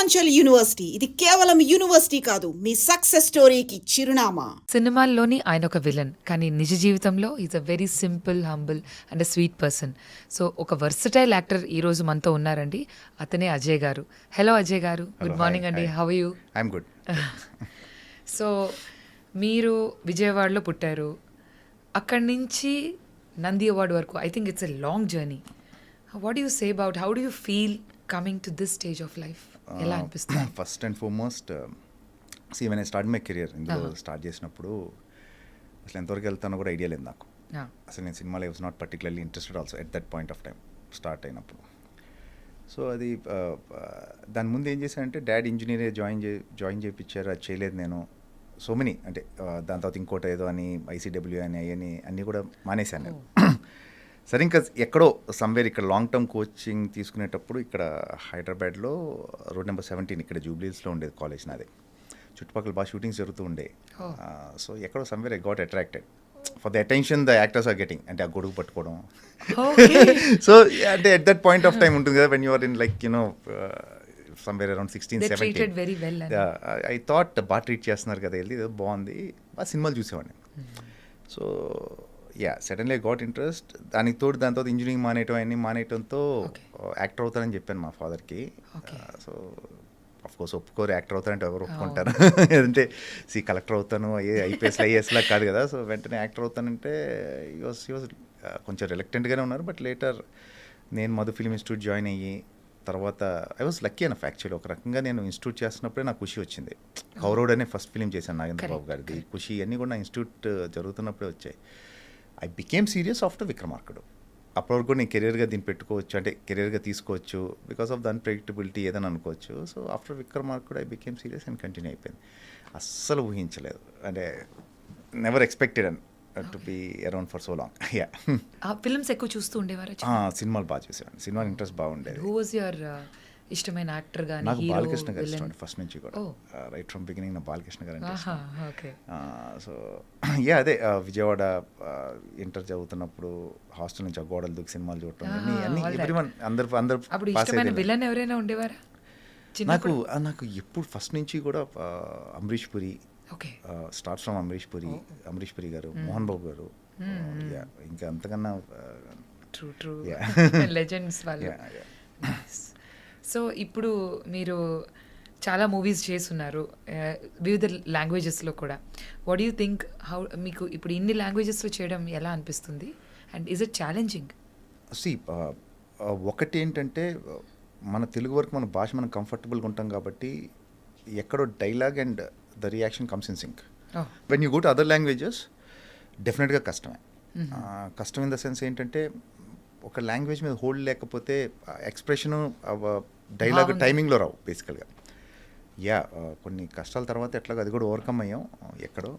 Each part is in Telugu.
పూర్వాంచల్ యూనివర్సిటీ ఇది కేవలం యూనివర్సిటీ కాదు, మీ సక్సెస్ స్టోరీకి చిరునామా. సినిమాల్లోని ఆయన ఒక విలన్, కానీ నిజ జీవితంలో is a very simple, humble and a sweet person. So ఒక వర్సటైల్ యాక్టర్ ఈ రోజు మనతో ఉన్నారండి. అతనే అజయ్ గారు. హలో అజయ్ గారు, గుడ్ మార్నింగ్ అండి. How are you? I'm good. So మీరు విజయవాడలో పుట్టారు, అక్కడి నుంచి నంది అవార్డు వరకు. I think it's a long journey. What you say about how do you feel coming to this stage of life? ఎలా అనిపిస్తుంది? First and foremost when I start my career ఇందులో స్టార్ట్ చేసినప్పుడు అసలు ఎంతవరకు వెళ్తానో కూడా ఐడియా లేదు నాకు. అసలు నేను సినిమాలో I was not particularly interested also at that point of time start అయినప్పుడు. సో అది దాని ముందు ఏం చేశానంటే డాడీ ఇంజనీర్ జాయిన్ చేయించారు, అది చేయలేదు నేను. సో మెనీ అంటే దాని తర్వాత ఇంకోటి ఏదో అని ఐసీడబ్ల్యూ అని అవన్నీ అన్నీ కూడా మానేశాను నేను. సరే ఇంకా ఎక్కడో సమ్వేర్ ఇక్కడ లాంగ్ టర్మ్ కోచింగ్ తీసుకునేటప్పుడు ఇక్కడ హైదరాబాద్లో రోడ్ నెంబర్ 17 ఇక్కడ జూబ్లీస్లో ఉండేది కాలేజ్ నాది. చుట్టుపక్కల బాగా షూటింగ్స్ జరుగుతూ ఉండే. సో ఎక్కడో somewhere I got attracted for the attention the actors are getting, అంటే ఆ గొడుగు పట్టుకోవడం. సో అంటే at that point of time ఉంటుంది కదా when you are in like you know somewhere around 16-17. I thought బాగా ట్రీట్ చేస్తున్నారు కదా, వెళ్ళి ఏదో బాగుంది, బాగా సినిమాలు చూసేవాడిని. So suddenly I got interest. దానికి తోడు దాని తర్వాత ఇంజనీరింగ్ మానేయటంతో యాక్టర్ అవుతానని చెప్పాను మా ఫాదర్కి. సో అఫ్కోర్స్ ఒప్పుకోరు, యాక్టర్ అవుతానంటే ఎవరు ఒప్పుకుంటారు? అంటే కలెక్టర్ అవుతాను, ఐఏఎస్లా కాదు కదా. సో వెంటనే యాక్టర్ అవుతానంటే ఈ వాజ్ కొంచెం రిలక్టెంట్గానే ఉన్నారు. బట్ లేటర్ నేను మధు ఫిల్మ్ ఇన్స్టిట్యూట్ జాయిన్ అయ్యి తర్వాత I was lucky enough actually. ఒక రకంగా నేను ఇన్స్టిట్యూట్ చేస్తున్నప్పుడే నాకు ఖుషి వచ్చింది. కౌరవుడ్ అనే ఫస్ట్ ఫిల్మ్ చేశాను నాగేంద్ర బాబు గారిది. ఖుషి అన్నీ కూడా నా ఇన్స్టిట్యూట్ జరుగుతున్నప్పుడే వచ్చాయి. ఐ బికేమ్ సీరియస్ ఆఫ్టర్ విక్రమార్కుడు. అప్పటివరకు నేను కెరీర్గా దీన్ని పెట్టుకోవచ్చు, అంటే కెరీర్గా తీసుకోవచ్చు బికాస్ ఆఫ్ ద అన్ప్రెడిక్టబిలిటీ ఏదని అనుకోవచ్చు. So after Vikramarkudu I became serious and continue అయిపోయింది. అస్సలు ఊహించలేదు, అంటే never expected and to be around for so long. Films ఎక్కువ చూస్తూ ఉండేవారు? సినిమాలు బాగా చూసేవాడిని, సినిమా ఇంట్రెస్ట్ బాగుండేది. హూ వాజ్ యువర్ ఇష్టమైన యాక్టర్ గాని? నాకు బాలకృష్ణ గారు ఇష్టం ఫస్ట్ నుంచి కూడా. రైట్ ఫ్రమ్ బిగినింగ్ నా బాలకృష్ణ గారు అంటే ఇష్టం. సో అదే విజయవాడ ఇంటర్ చదువుతున్నప్పుడు హాస్టల్ నుంచి ఆ గోడలు దూకి సినిమాలు చూడటం అన్ని ఎవ్రీవన్ అందరు విలన్ ఎవరైనా ఉండేవారా? నాకు ఎప్పుడు ఫస్ట్ నుంచి కూడా అమరీష్ పురి, స్టార్ట్ ఫ్రమ్ అమరీష్ పురి గారు, మోహన్ బాబు గారు, ఇంకా అంతకన్నా లెజెండ్స్ వాళ్ళు. సో ఇప్పుడు మీరు చాలా మూవీస్ చేస్తున్నారు వివిధ లాంగ్వేజెస్లో కూడా. వాట్ యూ థింక్ హౌ మీకు ఇప్పుడు ఇన్ని లాంగ్వేజెస్లో చేయడం ఎలా అనిపిస్తుంది అండ్ ఈజ్ ఇట్ ఛాలెంజింగ్? ఒకటి ఏంటంటే మన తెలుగు వరకు మన భాష మనం కంఫర్టబుల్గా ఉంటాం కాబట్టి ఎక్కడో dialogue and the reaction comes in sync. When you go to other languages డెఫినెట్గా కష్టమే. కష్టం ఇన్ ద సెన్స్ ఏంటంటే ఒక లాంగ్వేజ్ మీద హోల్డ్ లేకపోతే ఎక్స్ప్రెషను డైలాగ్ టైమింగ్లో రావు బేసికల్గా. కొన్ని కష్టాల తర్వాత ఎట్లాగో అది కూడా ఓవర్కమ్ అయ్యాం ఎక్కడో.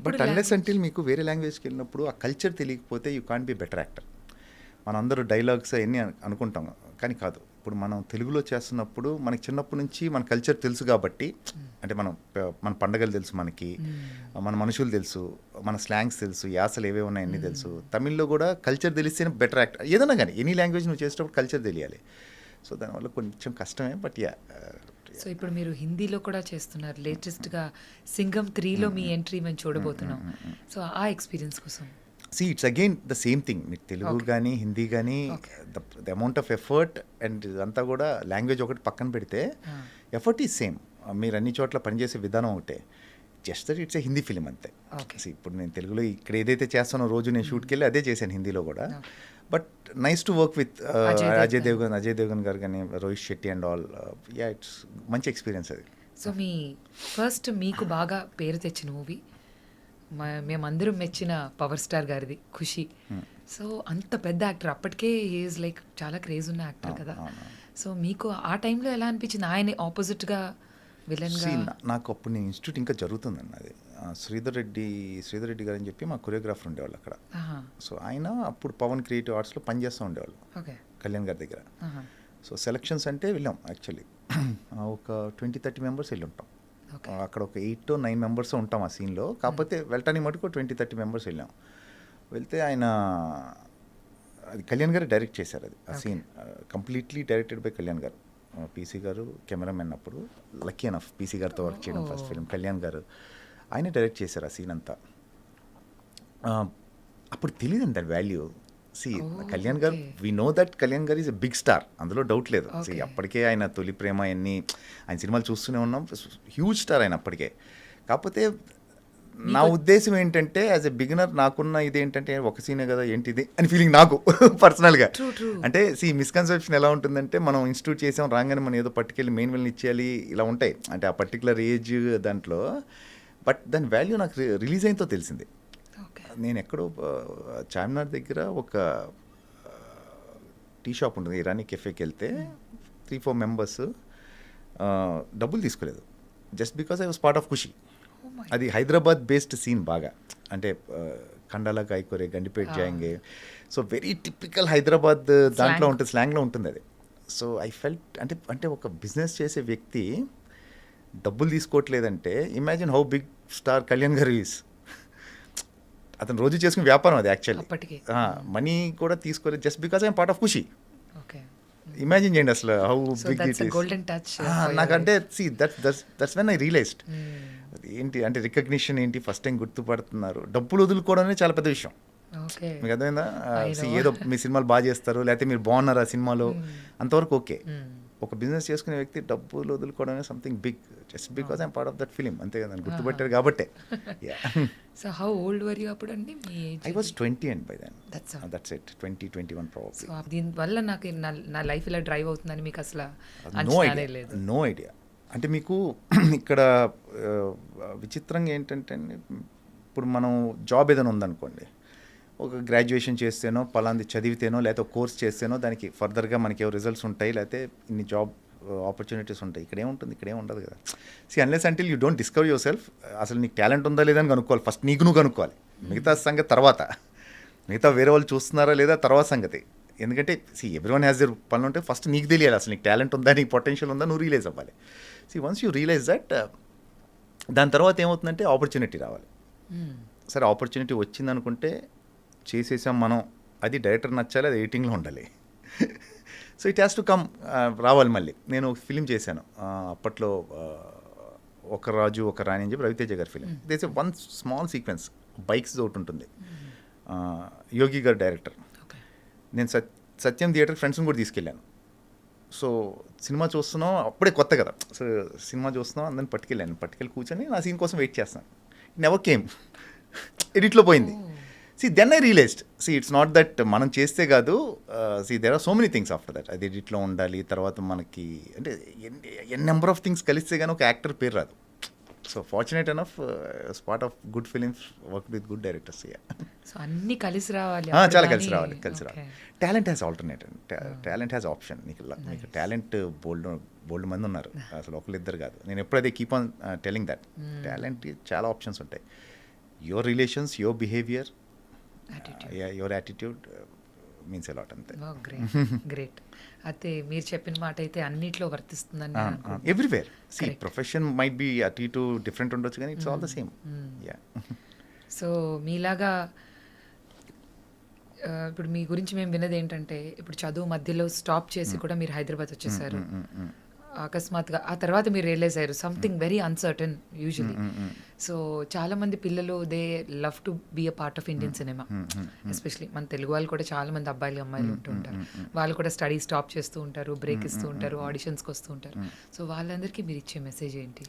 బట్ అన్లెస్ అంటిల్ మీకు వేరే లాంగ్వేజ్కి వెళ్ళినప్పుడు ఆ కల్చర్ తెలియకపోతే you can't be better actor. మనం అందరూ డైలాగ్స్ అవన్నీ అనుకుంటాం, కానీ కాదు. ఇప్పుడు మనం తెలుగులో చేస్తున్నప్పుడు మనకి చిన్నప్పటి నుంచి మన కల్చర్ తెలుసు కాబట్టి, అంటే మన పండగలు తెలుసు, మనకి మన మనుషులు తెలుసు, మన స్లాంగ్స్ తెలుసు, యాసలు ఏవే ఉన్నాయి అన్నీ తెలుసు. తమిళ్లో కూడా కల్చర్ తెలిస్తేనే బెటర్ యాక్టర్. ఏదైనా కానీ ఎనీ లాంగ్వేజ్ నువ్వు చేసేటప్పుడు కల్చర్ తెలియాలి. సో దానివల్ల కొంచెం కష్టమే. బట్ సో ఇప్పుడు మీరు హిందీలో కూడా చేస్తున్నారు. లేటెస్ట్గా సింగం 3లో మీ ఎంట్రీ మేము చూడబోతున్నాం. సో ఆ ఎక్స్పీరియన్స్ కోసం it's again the same thing. మీకు తెలుగు కానీ హిందీ కానీ the amount of effort and ఇదంతా కూడా లాంగ్వేజ్ ఒకటి పక్కన పెడితే ఎఫర్ట్ ఈజ్ సేమ్. మీరు అన్ని చోట్ల పనిచేసే విధానం ఒకటే. Just that it's a Hindi film అంతే. ఇప్పుడు నేను తెలుగులో ఇక్కడ ఏదైతే చేస్తానో రోజు నేను షూట్కి వెళ్ళి అదే చేశాను హిందీలో కూడా. But nice to work with Ajay Devgan garu కానీ Rohit Shetty and all. It's మంచి ఎక్స్పీరియన్స్ అది. సో ఫస్ట్ మీకు బాగా పేరు తెచ్చిన మూవీ, మేమందరం మెచ్చిన పవర్ స్టార్ గారిది ఖుషి. సో అంత పెద్ద యాక్టర్, అప్పటికే ఈజ్ లైక్ చాలా క్రేజ్ ఉన్న యాక్టర్ కదా. సో మీకు ఆ టైంలో ఎలా అనిపించింది ఆయన ఆపోజిట్గా విలన్గా? నాకు అప్పుడు నేను ఇన్స్టిట్యూట్ ఇంకా జరుగుతుందండి అది. శ్రీధర్ రెడ్డి గారు అని చెప్పి మా కొరియోగ్రాఫర్ ఉండేవాళ్ళు అక్కడ. సో ఆయన అప్పుడు పవన్ క్రియేటివ్ ఆర్ట్స్లో పనిచేస్తూ ఉండేవాళ్ళు కళ్యాణ్ గారి దగ్గర. సో సెలక్షన్స్ అంటే వెళ్ళాం యాక్చువల్లీ. ఒక 20-30 మెంబర్స్ వెళ్ళి ఉంటాం అక్కడ. ఒక 8 to 9 మెంబర్స్ ఉంటాం ఆ సీన్లో. కాకపోతే వెళ్ళటానికి మటుకు 20-30 మెంబర్స్ వెళ్ళాం. వెళ్తే ఆయన అది కళ్యాణ్ గారు డైరెక్ట్ చేశారు అది ఆ scene, completely directed by Kalyan garu. PC garu cameraman అప్పుడు, లక్కీ ఎనఫ్ పీసీ గారితో వర్క్ చేయడం ఫస్ట్ ఫిల్మ్. కళ్యాణ్ గారు ఆయనే డైరెక్ట్ చేశారు ఆ సీన్ అంతా. అప్పుడు తెలియదండి దాని వాల్యూ. కళ్యాణ్ గారు, వీ నో దట్ కళ్యాణ్ గారు ఈజ్ ఎ బిగ్ స్టార్, అందులో డౌట్ లేదు. అప్పటికే ఆయన తొలి ప్రేమ అన్ని ఆయన సినిమాలు చూస్తూనే ఉన్నాం, హ్యూజ్ స్టార్ ఆయన అప్పటికే. కాకపోతే నా ఉద్దేశం ఏంటంటే యాజ్ ఎ బిగినర్ నాకున్న ఇదేంటంటే ఒక సీనే కదా ఏంటిది అని ఫీలింగ్ నాకు పర్సనల్గా. అంటే మిస్కన్సెప్షన్ ఎలా ఉంటుందంటే మనం ఇన్స్టిట్యూట్ చేసాం రాగానే మనం ఏదో పట్టుకెళ్ళి మెయిన్ విల్ని ఇచ్చేయాలి ఇలా ఉంటాయి, అంటే ఆ పర్టికులర్ ఏజ్ దాంట్లో. బట్ దాని వాల్యూ నాకు రిలీజ్ అయినతో తెలిసింది. నేను ఎక్కడో చార్మినార్ దగ్గర ఒక టీ షాప్ ఉంటుంది, ఇరానీ కెఫేకి వెళ్తే 3-4 మెంబర్స్ డబ్బులు తీసుకోలేదు, just because I was part of Khushi. అది హైదరాబాద్ బేస్డ్ సీన్ బాగా, అంటే కండాలా కాయకూరే గండిపేట జాయింగే, సో వెరీ టిపికల్ హైదరాబాద్ దాంట్లో ఉంటుంది, స్లాంగ్లో ఉంటుంది అది. సో ఐ ఫెల్ట్ అంటే ఒక బిజినెస్ చేసే వ్యక్తి డబ్బులు తీసుకోవట్లేదంటే imagine how big star Kalyan garu is. అతను రోజు చేసుకునే వ్యాపారం అది యాక్చువల్లీ. మనీ కూడా తీసుకోలేదు just because I'm part of Kushi. Imagine చేయండి అసలు హౌ బిగ్ ఇట్ ఈస్. నాకంటే దట్స్ వెన్ ఐ రియలైజ్డ్ ఏంటి అంటే రికగ్నిషన్ ఏంటి, ఫస్ట్ టైం గుర్తుపడుతున్నారు. డబ్బులు వదులుకోవడమే చాలా పెద్ద విషయం. మీకు అర్థమైందా? ఏదో మీ సినిమాలు బాగా చేస్తారు లేకపోతే మీరు బాగున్నారు ఆ సినిమాలో, అంతవరకు ఓకే. ఒక బిజినెస్ చేసుకునే వ్యక్తి డబ్బులు వదులుకోవడమే something big, just because I'm part of that film, అంతే కదా, గుర్తుపట్టారు కాబట్టే. So how old were you అప్పుడు అండి? I was 20 and by then that's it, 20-21 probably. So దీనివల్ల నాకు నా లైఫ్ ఇలా డ్రైవ్ అవుతుందని మీకు అసలు నో ఐడియా. అంటే మీకు ఇక్కడ విచిత్రంగా ఏంటంటే ఇప్పుడు మనం జాబ్ ఏదైనా ఉందనుకోండి, ఒక గ్రాడ్యుయేషన్ చేస్తేనో పలాంది చదివితేనో లేకపోతే కోర్స్ చేస్తేనో దానికి ఫర్దర్గా మనకి ఏవో రిజల్ట్స్ ఉంటాయి లేకపోతే ఇన్ని జాబ్ ఆపర్చునిటీస్ ఉంటాయి. ఇక్కడ ఏముంటుంది? ఇక్కడ ఏమి ఉండదు కదా. Unless until you don't discover your self, అసలు నీకు టాలెంట్ ఉందా లేదా అని కనుక్కోవాలి ఫస్ట్, నీకు నువ్వు కనుక్కోవాలి. మిగతా సంగతి తర్వాత, మిగతా వేరే వాళ్ళు చూస్తున్నారా లేదా తర్వాత సంగతి. ఎందుకంటే ఎవ్రీవన్ హ్యాస్ దేర్ పనులు ఉంటే ఫస్ట్ నీకు తెలియాలి అసలు నీకు టాలెంట్ ఉందా, నీకు పొటెన్షియల్ ఉందా, నువ్వు రియలైజ్ అవ్వాలి. వన్స్ యూ రియలైజ్ దట్, దాని తర్వాత ఏమవుతుందంటే ఆపర్చునిటీ రావాలి. సరే ఆపర్చునిటీ వచ్చింది అనుకుంటే చేసేసాం మనం, అది డైరెక్టర్ నచ్చాలి, అది ఎడిటింగ్లో ఉండాలి. So it has to come, రావాలి మళ్ళీ. నేను ఒక ఫిలిం చేశాను అప్పట్లో, ఒక రాజు ఒక రాణి అని చెప్పి రవితేజ గారి film. There's one small sequence, bikes ఒకటి ఉంటుంది, యోగి గారు డైరెక్టర్. నేను సత్యం థియేటర్ ఫ్రెండ్స్ని కూడా తీసుకెళ్ళాను. సో సినిమా చూస్తున్నాం, అప్పుడే కొత్త కదా, సో సినిమా చూస్తున్నాం, అందరిని పట్టుకెళ్ళి కూర్చొని నా సీన్ కోసం వెయిట్ చేస్తాను. నెవర్ కేమ్, ఎడిట్లో పోయింది. Then I realised, it's not that మనం చేస్తే కాదు, there are so many things after that. అది ఎడిట్లో ఉండాలి, తర్వాత మనకి అంటే ఎన్ నెంబర్ ఆఫ్ థింగ్స్ కలిస్తే కానీ ఒక యాక్టర్ పేరు రాదు. So fortunate enough, part of good films, work with good directors. So అన్నీ కలిసి రావాలి, చాలా కలిసి రావాలి. Talent has alternative, talent has option. మీకు టాలెంట్ బోల్డ్ మంది ఉన్నారు, అసలు ఒకళ్ళిద్దరు కాదు. నేను ఎప్పుడైతే keep on telling that, talent చాలా ఆప్షన్స్ ఉంటాయి. Your relations, your behaviour, your attitude means a lot, అంతే. గ్రేట్. అయితే మీరు చెప్పిన మాట అయితే అన్నిట్లో వర్తిస్తుందని ఎవ్రీవేర్. ప్రొఫెషన్ మైట్ బి అటు ఇటు డిఫరెంట్ ఉండొచ్చు కానీ it's all the same. So మీలాగా ఇప్పుడు మీ గురించి మేము విన్నది ఏంటంటే, ఇప్పుడు చదువు మధ్యలో స్టాప్ చేసి కూడా మీరు హైదరాబాద్ వచ్చేసారు అకస్మాత్తుగా. ఆ తర్వాత మీరు రియలైజ్ అయ్యారు something very uncertain usually. So చాలా మంది పిల్లలు they love to be a part of Indian cinema, especially మన తెలుగు వాళ్ళు కూడా చాలా మంది అబ్బాయిలు అమ్మాయిలు ఉంటూ ఉంటారు. వాళ్ళు కూడా స్టడీ స్టాప్ చేస్తూ ఉంటారు, బ్రేక్ ఇస్తూ ఉంటారు, ఆడిషన్స్కి వస్తూ ఉంటారు. సో వాళ్ళందరికీ మీరు ఇచ్చే మెసేజ్ ఏంటి?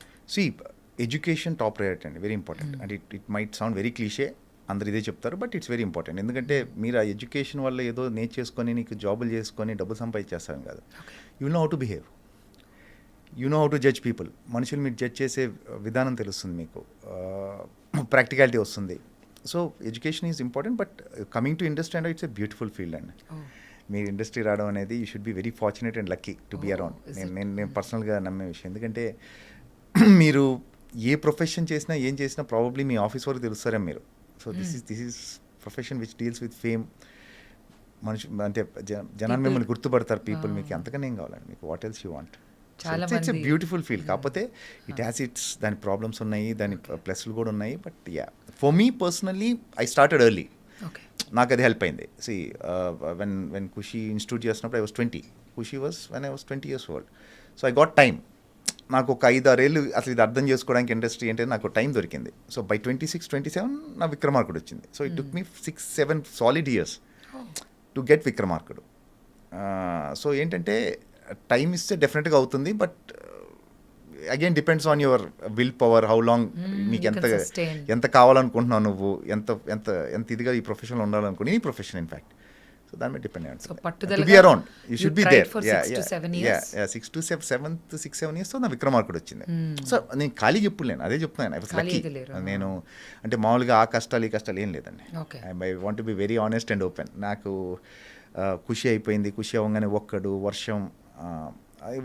ఎడ్యుకేషన్ టాప్ ప్రయారిటీ అండి, very important. And it might sound very cliche, అందరు ఇదే చెప్తారు, బట్ ఇట్స్ వెరీ ఇంపార్టెంట్. ఎందుకంటే మీరు ఆ ఎడ్యుకేషన్ వల్ల ఏదో నేర్చేసుకొని నీకు జాబులు చేసుకొని డబ్బులు సంపాదించేస్తాను కాదు. You know how to behave, you know how to judge people. మనుషులు మీరు జడ్జ్ చేసే విధానం తెలుస్తుంది, మీకు ప్రాక్టికాలిటీ వస్తుంది. So education is important. But coming to industry and it's a beautiful field అండి. మీరు ఇండస్ట్రీ రావడం అనేది you should be very fortunate and lucky to be around. నేను పర్సనల్గా నమ్మే విషయం. ఎందుకంటే మీరు ఏ ప్రొఫెషన్ చేసినా ఏం చేసినా ప్రాబబ్లీ మీ ఆఫీస్ వరకు తెలుస్తారే మీరు. So this is profession which deals with fame. మనిషి అంటే జనాన్ని మిమ్మల్ని గుర్తుపడతారు పీపుల్. మీకు అంతకనే ఏం కావాలండి, మీకు what else you want. It's a beautiful feel. కాకపోతే ఇట్ హ్యాస్ ఇట్స్ దాని ప్రాబ్లమ్స్ ఉన్నాయి, దాని ప్లస్లు కూడా ఉన్నాయి. But for me personally I started early. నాకు అది హెల్ప్ అయింది. వెన్ ఖుషి ఇన్స్టిట్యూట్ చేసినప్పుడు I was 20, Kushi was when I was 20 years old. So I got time. నాకు ఒక 5-6 ఏళ్ళు అసలు ఇది అర్థం చేసుకోవడానికి ఇండస్ట్రీ ఏంటంటే నాకు టైం దొరికింది. సో బై 26-27 నా విక్రమార్కుడు వచ్చింది. So it took me 6-7 solid years to get Vikramarkudu. So ఏంటంటే టైం ఇస్తే డెఫినెట్గా అవుతుంది, but again depends on your will power, how long నీకు ఎంత కావాలనుకుంటున్నావు, నువ్వు ఎంత ఎంత ఎంత ఇదిగా ఈ ప్రొఫెషన్లో ఉండాలనుకుని, ఈ ప్రొఫెషన్ ఇన్ఫ్యాక్ట్. సో దాని మీద డిపెండ్ అయ్యి So, పట్టుదలగా be around, you should be there. 6 to 7 years. 6-7 ఇయర్స్తో నా విక్రమార్కుడు వచ్చింది. సో నేను ఖాళీగా ఎప్పుడు లేను, అదే చెప్తున్నాను. I was lucky. ఖాళీగా లేరు. నేను అంటే మామూలుగా ఆ కష్టాలు ఈ కష్టాలు ఏం లేదండి. Okay. I want to be very honest and open. నాకు ఖుషి అయిపోయింది, ఖుషి అవ్వగానే ఒక్కడు వర్షం,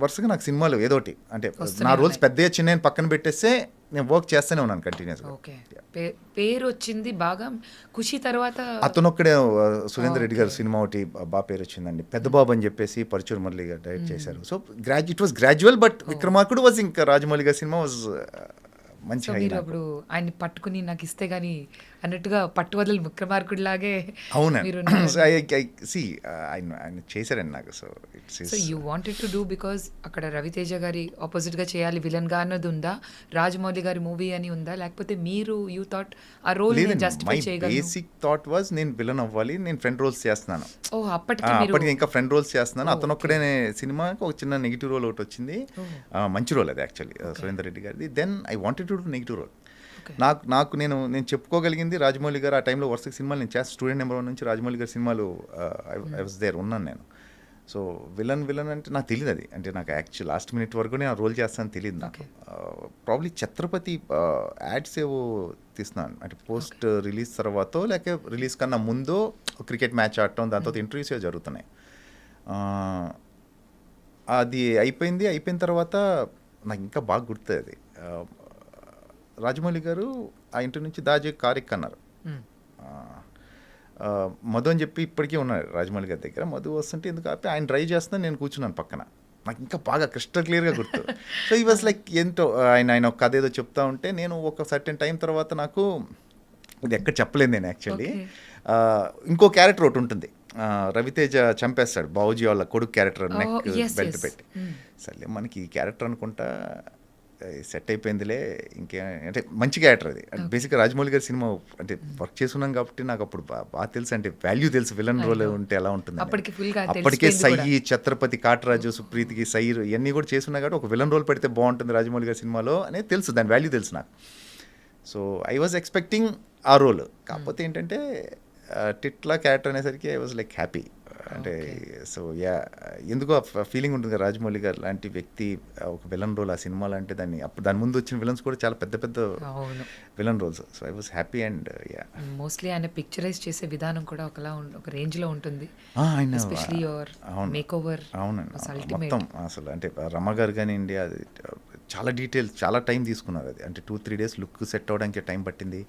వరుసగా నాకు సినిమాలు ఏదోటి అంటే నా రోల్స్ పెద్ద చిన్న పక్కన పెట్టేస్తే నేను వర్క్ చేస్తూనే ఉన్నాను కంటిన్యూస్గా. ఓకే, పేరు వచ్చింది బాగా ఖుషి తర్వాత. అతనొక్కడే సురేందర్ రెడ్డి గారు సినిమా ఒకటి బాగా పేరు వచ్చిందండి, పెద్ద బాబు అని చెప్పేసి పరచూరు మురళి గారు డైరెక్ట్ చేశారు. So it was gradual, but Vikramarkudu was ఇంకా రాజమౌళి గారి సినిమా వాజ్ మంచి సో మీరు అప్పుడు ఆయన్ని పట్టుకుని నాకు ఇస్తే గానీ అన్నట్టుగా పట్టువదలు విక్రమార్కుడు లాగే. అవునండి. ఆయన చేశారండి నాకు. So you wanted to do because అక్కడ రవితేజ గారి ఆపోజిట్ గా చేయాలి విలన్ గా అన్నది ఉందా, రాజమౌళి గారి మూవీ అని ఉందా, లేకపోతే మీరు యూ థాట్ ఆ రోల్ జస్టిఫై చేయగలరు? బేసిక్ థాట్ వాజ్ నేను విలన్ అవ్వాలి, నేను ఫ్రెండ్ రోల్స్ చేస్తున్నాను. అప్పటికి ఇంకా ఫ్రెండ్ రోల్స్ చేస్తున్నాను. అతను ఒక్కడే సినిమాకి ఒక చిన్న నెగిటివ్ రోల్ ఒకటి వచ్చింది, మంచి రోల్ అది యాక్చువల్లీ సురేందర్ రెడ్డి గారిది. Then I wanted to do negative role. నాకు నేను చెప్పుకోగలిగింది రాజమౌళి గారు ఆ టైంలో వరుస సినిమాలు నేను చేస్తాను. స్టూడెంట్ నెంబర్ 1 నుంచి రాజమౌళి గారి సినిమాలు ఐ వాజ్ దేర్, ఉన్నాను నేను. సో విలన్ అంటే నాకు తెలియదు అది, అంటే నాకు యాక్చువల్ లాస్ట్ మినిట్ వరకు నేను రోల్ చేస్తానని తెలియదు నాకు. ప్రాబ్లీ ఛత్రపతి యాడ్స్ ఏవో తీస్తున్నాను, అంటే పోస్ట్ రిలీజ్ తర్వాత లేక రిలీజ్ కన్నా ముందు క్రికెట్ మ్యాచ్ ఆడటం, దాని తర్వాత ఇంటర్వ్యూస్ ఏవో జరుగుతున్నాయి. అది అయిపోయిన తర్వాత నాకు ఇంకా బాగా గుర్తుంది అది. రాజమౌళి గారు ఆ ఇంటి నుంచి దాజే కారిక్ అన్నారు. మధు అని చెప్పి ఇప్పటికీ ఉన్నారు రాజమౌళి గారి దగ్గర. మధు వస్తుంటే ఎందుకు ఆపి ఆయన డ్రైవ్ చేస్తున్నా, నేను కూర్చున్నాను పక్కన. నాకు ఇంకా బాగా క్రిస్టల్ క్లియర్గా గుర్తు. సో ఈ వాజ్ లైక్ ఏంటో ఆయన ఒక కథ ఏదో చెప్తా ఉంటే నేను ఒక సర్టెన్ టైం తర్వాత నాకు ఇది ఎక్కడ చెప్పలేదు నేను యాక్చువల్లీ. ఇంకో క్యారెక్టర్ ఒకటి ఉంటుంది, రవితేజ చంపేస్తాడు బావుజీ వాళ్ళ కొడుకు క్యారెక్టర్, నెక్ బెల్ట్ పెట్టి. సర్లే మనకి ఈ క్యారెక్టర్ అనుకుంటా సెట్ అయిపోయిందిలే, ఇంకే అంటే మంచి క్యారెక్టర్ అది. బేసిక్గా రాజమౌళి గారి సినిమా అంటే వర్క్ చేస్తున్నాం కాబట్టి నాకు అప్పుడు బాగా తెలుసు, అంటే వాల్యూ తెలుసు విలన్ రోల్ ఉంటే ఎలా ఉంటుంది. అప్పటికే సై, ఛత్రపతి, కాటరాజు, సుప్రీతికి సైర్ ఇవన్నీ కూడా చేస్తున్నా కాబట్టి ఒక విలన్ రోల్ పెడితే బాగుంటుంది రాజమౌళి గారి సినిమాలో అనేది తెలుసు, దాని వాల్యూ తెలుసు నాకు. సో ఐ వాజ్ ఎక్స్పెక్టింగ్ ఆ రోల్. కాకపోతే ఏంటంటే టిట్లా క్యారెక్టర్ అనేసరికి ఐ వాజ్ లైక్ హ్యాపీ. అంటే సో ఎందుకో ఫీలింగ్ ఉంటుంది కదా, రాజమౌళి గారు లాంటి వ్యక్తి ఒక విలన్ రోల్ ఆ సినిమాలో అంటే దాని ముందు వచ్చిన విలన్స్ కూడా చాలా పెద్ద పెద్ద villain roles. So I was happy. And mostly ఆయన పిక్చరైజ్ చేసే విధానం కూడా ఒక రేంజ్ లో ఉంటుంది. అవునండి, మొత్తం అసలు అంటే రమ గారు కానివ్వండి, అది చాలా డీటెయిల్స్, చాలా టైం తీసుకున్నారు అది. అంటే 2-3 days లుక్ సెట్ అవ్వడానికి టైం పట్టింది.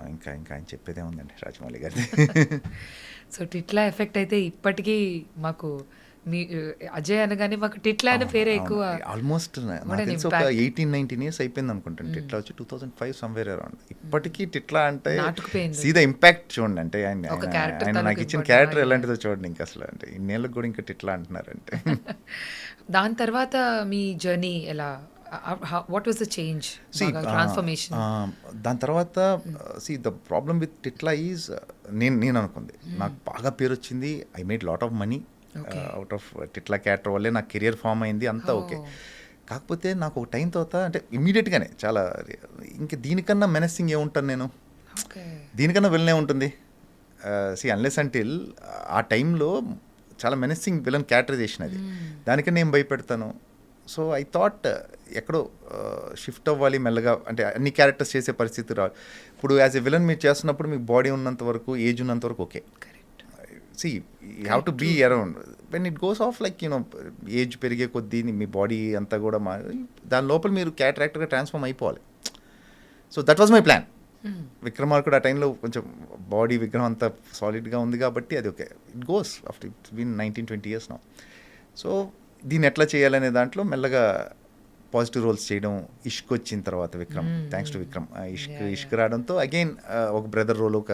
ఇంకా ఆయన చెప్పేదే ఉందండి రాజమౌళి గారి. సో టిట్లా ఎఫెక్ట్ అయితే ఇప్పటికీ మాకు మీ అజయ్ అనగానే మాకు టిట్లా అనే పేరే ఎక్కువ. ఆల్మోస్ట్ నాకు తెలిసి ఒక 18-19 years అయిపోయింది అనుకుంటాను. టిట్లా వచ్చి 2005 సమ్వేర్ అరౌండ్. ఇప్పటికీ టిట్లా అంటే సీదా ఇంపాక్ట్ చూడండి, అంటే ఆయన నాకు ఇచ్చిన క్యారెక్టర్ ఎలాంటిదో చూడండి. ఇంకా అసలు అంటే ఇన్నేళ్ళకి కూడా ఇంకా టిట్లా అంటున్నారంటే. దాని తర్వాత మీ జర్నీ ఎలా, what was the change, transformation? దాని తర్వాత the problem with Titla is నేను అనుకుంది, నాకు బాగా పేరు వచ్చింది, I made lot of money out of Titla character వల్లే నాకు కెరియర్ ఫామ్ అయింది, అంతా ఓకే. కాకపోతే నాకు ఒక టైం తర్వాత అంటే ఇమ్మీడియట్గానే చాలా ఇంకా దీనికన్నా మెనసింగ్ ఏముంటాను నేను, దీనికన్నా విలనే ఉంటుంది. అన్లెస్ అంటిల్ ఆ టైంలో చాలా మెనసింగ్ విలన్ క్యారెక్టరైజేషన్ అది, దానికన్నా నేను భయపెడతాను. సో ఐ థాట్ ఎక్కడో షిఫ్ట్ అవ్వాలి మెల్లగా, అంటే అన్ని క్యారెక్టర్స్ చేసే పరిస్థితి రా. ఇప్పుడు యాజ్ ఎ విలన్ మీరు చేస్తున్నప్పుడు మీకు బాడీ ఉన్నంత వరకు, ఏజ్ ఉన్నంత వరకు okay. You have to be around. When it goes off like age పెరిగే కొద్దీ మీ బాడీ అంతా కూడా దాని లోపల మీరు క్యారెక్టర్గా ట్రాన్స్ఫార్మ్ అయిపోవాలి. So that was my plan. Vikramarkudu ఆ టైంలో కొంచెం బాడీ విగ్రహం అంతా సాలిడ్గా ఉంది కాబట్టి అది okay, it goes after it's been 19-20 years now. So దీన్ని ఎట్లా చేయాలనే దాంట్లో మెల్లగా పాజిటివ్ రోల్స్ చేయడం, ఇష్క్ వచ్చిన తర్వాత థ్యాంక్స్ టు విక్రమ్ ఇష్క్ రావడంతో అగైన్ ఒక బ్రదర్ రోల్ ఒక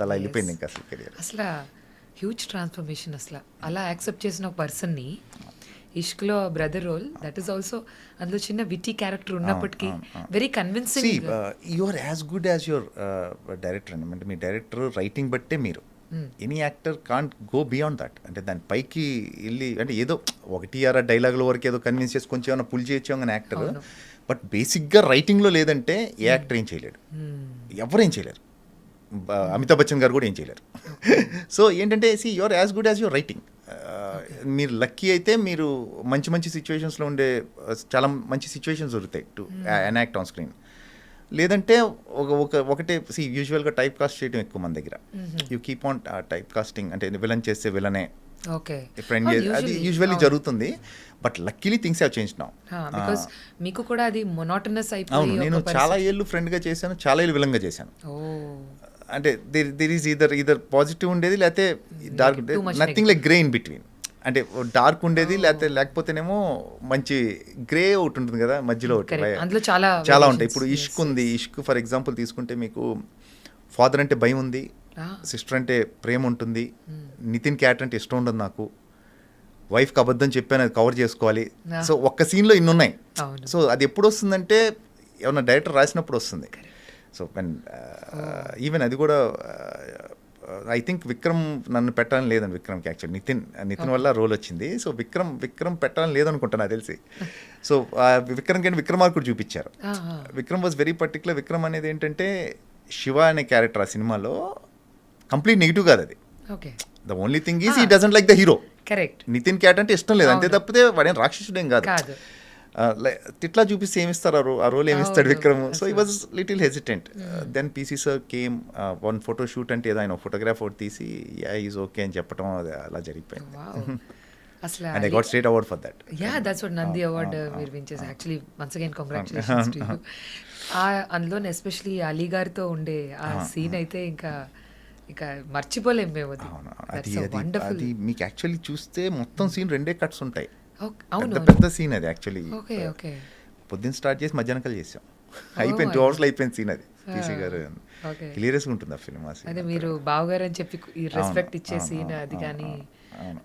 అలా వెళ్ళిపోయింది ఇంకా అసలు కెరియర్. అసలు హ్యూజ్ ట్రాన్స్ఫర్మేషన్. అసలు అలా యాక్సెప్ట్ చేసిన ఒక పర్సన్ని ఇష్క్లో brother role that is also అందులో చిన్న విటీ క్యారెక్టర్ ఉన్నప్పటికీ వెరీ సి convincing. You are as good as your director అండి. అంటే మీ డైరెక్టర్ రైటింగ్ బట్టే మీరు any actor can't go beyond that. అంటే దాని పైకి వెళ్ళి అంటే ఏదో ఒకటి ఆరా డైలాగుల వరకు ఏదో కన్విన్స్ చేసి కొంచెం ఏమైనా పుల్ చేయొచ్చు అని యాక్టర్, బట్ బేసిక్గా రైటింగ్లో లేదంటే ఏ యాక్టర్ ఏం చేయలేడు, ఎవరేం చేయలేరు. అమితాబ్ బచ్చన్ గారు కూడా ఏం చేయలేరు. సో ఏంటంటే see your as good as your writing. మీరు లక్కీ అయితే మీరు మంచి మంచి సిచ్యువేషన్స్లో ఉండే చాలా మంచి సిచ్యువేషన్స్ దొరుకుతాయి టు ఎనాక్ట్ ఆన్ స్క్రీన్. లేదంటే ఒకటే సి యూజువల్గా టైప్ కాస్ట్ చేయడం ఎక్కువ మన దగ్గర. You keep on type casting, అంటే విలన్ చేస్తే విలనే ఓకే ఫ్రెండ్, అది యూజువల్లీ జరుగుతుంది. But luckily things have change now. Because మీకు కూడా అది మొనోటనస్ అవును, అయిపోయి నేను చాలా ఏళ్ళు ఫ్రెండ్గా చేశాను, చాలా ఏళ్ళు విలన్గా చేశాను. ఓ అంటే దిర్ ఈజ్ ఇదర్ పాజిటివ్ ఉండేది, లేకపోతే dark, nothing like grey in between. అంటే డార్క్ ఉండేది, లేకపోతేనేమో మంచి గ్రే ఒకటి ఉంటుంది కదా మధ్యలో ఒకటి. అందులో చాలా చాలా ఉంటాయి. ఇప్పుడు ఇష్క్ ఉంది. ఇష్క్ ఫర్ ఎగ్జాంపుల్ తీసుకుంటే మీకు ఫాదర్ అంటే భయం ఉంది, సిస్టర్ అంటే ప్రేమ ఉంటుంది, నితిన్ క్యారెక్టర్ అంటే ఇష్టం ఉండదు నాకు, వైఫ్కి అబద్ధం చెప్పాను అది కవర్ చేసుకోవాలి. సో ఒక్క సీన్లో ఇన్ని ఉన్నాయి. సో అది ఎప్పుడు వస్తుందంటే ఏమన్నా డైరెక్టర్ రాసినప్పుడు వస్తుంది. సో ఈవెన్ అది కూడా ఐ థింక్ విక్రమ్ నన్ను పెట్టాలని లేదని విక్రమ్కి, యాక్చువల్ నితిన్ వల్ల రోల్ వచ్చింది. సో విక్రమ్ పెట్టాలని లేదనుకుంటా నాకు తెలిసి. సో విక్రమ్ కంటే విక్రమార్కుడు చూపించారు. Vikram was very particular. Vikram అనేది ఏంటంటే శివ అనే క్యారెక్టర్ ఆ సినిమాలో కంప్లీట్ నెగిటివ్ కాదు అది. Okay the only thing is he doesn't like the hero. Correct. Nithin character అంటే ఇష్టం లేదు అంతే తప్పితే వాడేం రాక్షసుడేం కాదు. తిట్లా చూపిస్తే ఏమిస్తారు ఆ రోల్ ఏమిస్తాడు Vikram. So he was little hesitant. Then PC sir came one photo shoot అంటే ఏదో ఆయన ఫోటోగ్రాఫ్ ఒకటి తీసి యా ఈజ్ ఓకే అని చెప్పడం అలా జరిగిపోయింది. అసలు and I got state award for that. Yeah that's what Nandi award మీరు విన్ చేశారు. Actually once again congratulations to you. అందులో ఎస్పెషలీ అలీ గారితో ఉండే ఆ సీన్ అయితే ఇంకా మర్చిపోలేం మేము. అది మీకు యాక్చువల్లీ చూస్తే మొత్తం సీన్ 2 కట్స్ ఉంటాయి. అవును పెద్ద సీన్ అది యాక్చువల్లీ. Okay okay. పొద్దున్న స్టార్ట్ చేసి మధ్యాహ్నం చేసాం, అయిపోయింది 2 hours అయిపోయింది సీన్. అది పీసీ గారు హిలేరియస్గా ఉంటుంది ఆ ఫిల్మ్. అదే మీరు బావగారు అని చెప్పి రెస్పెక్ట్ ఇచ్చే సీన్ అది. కానీ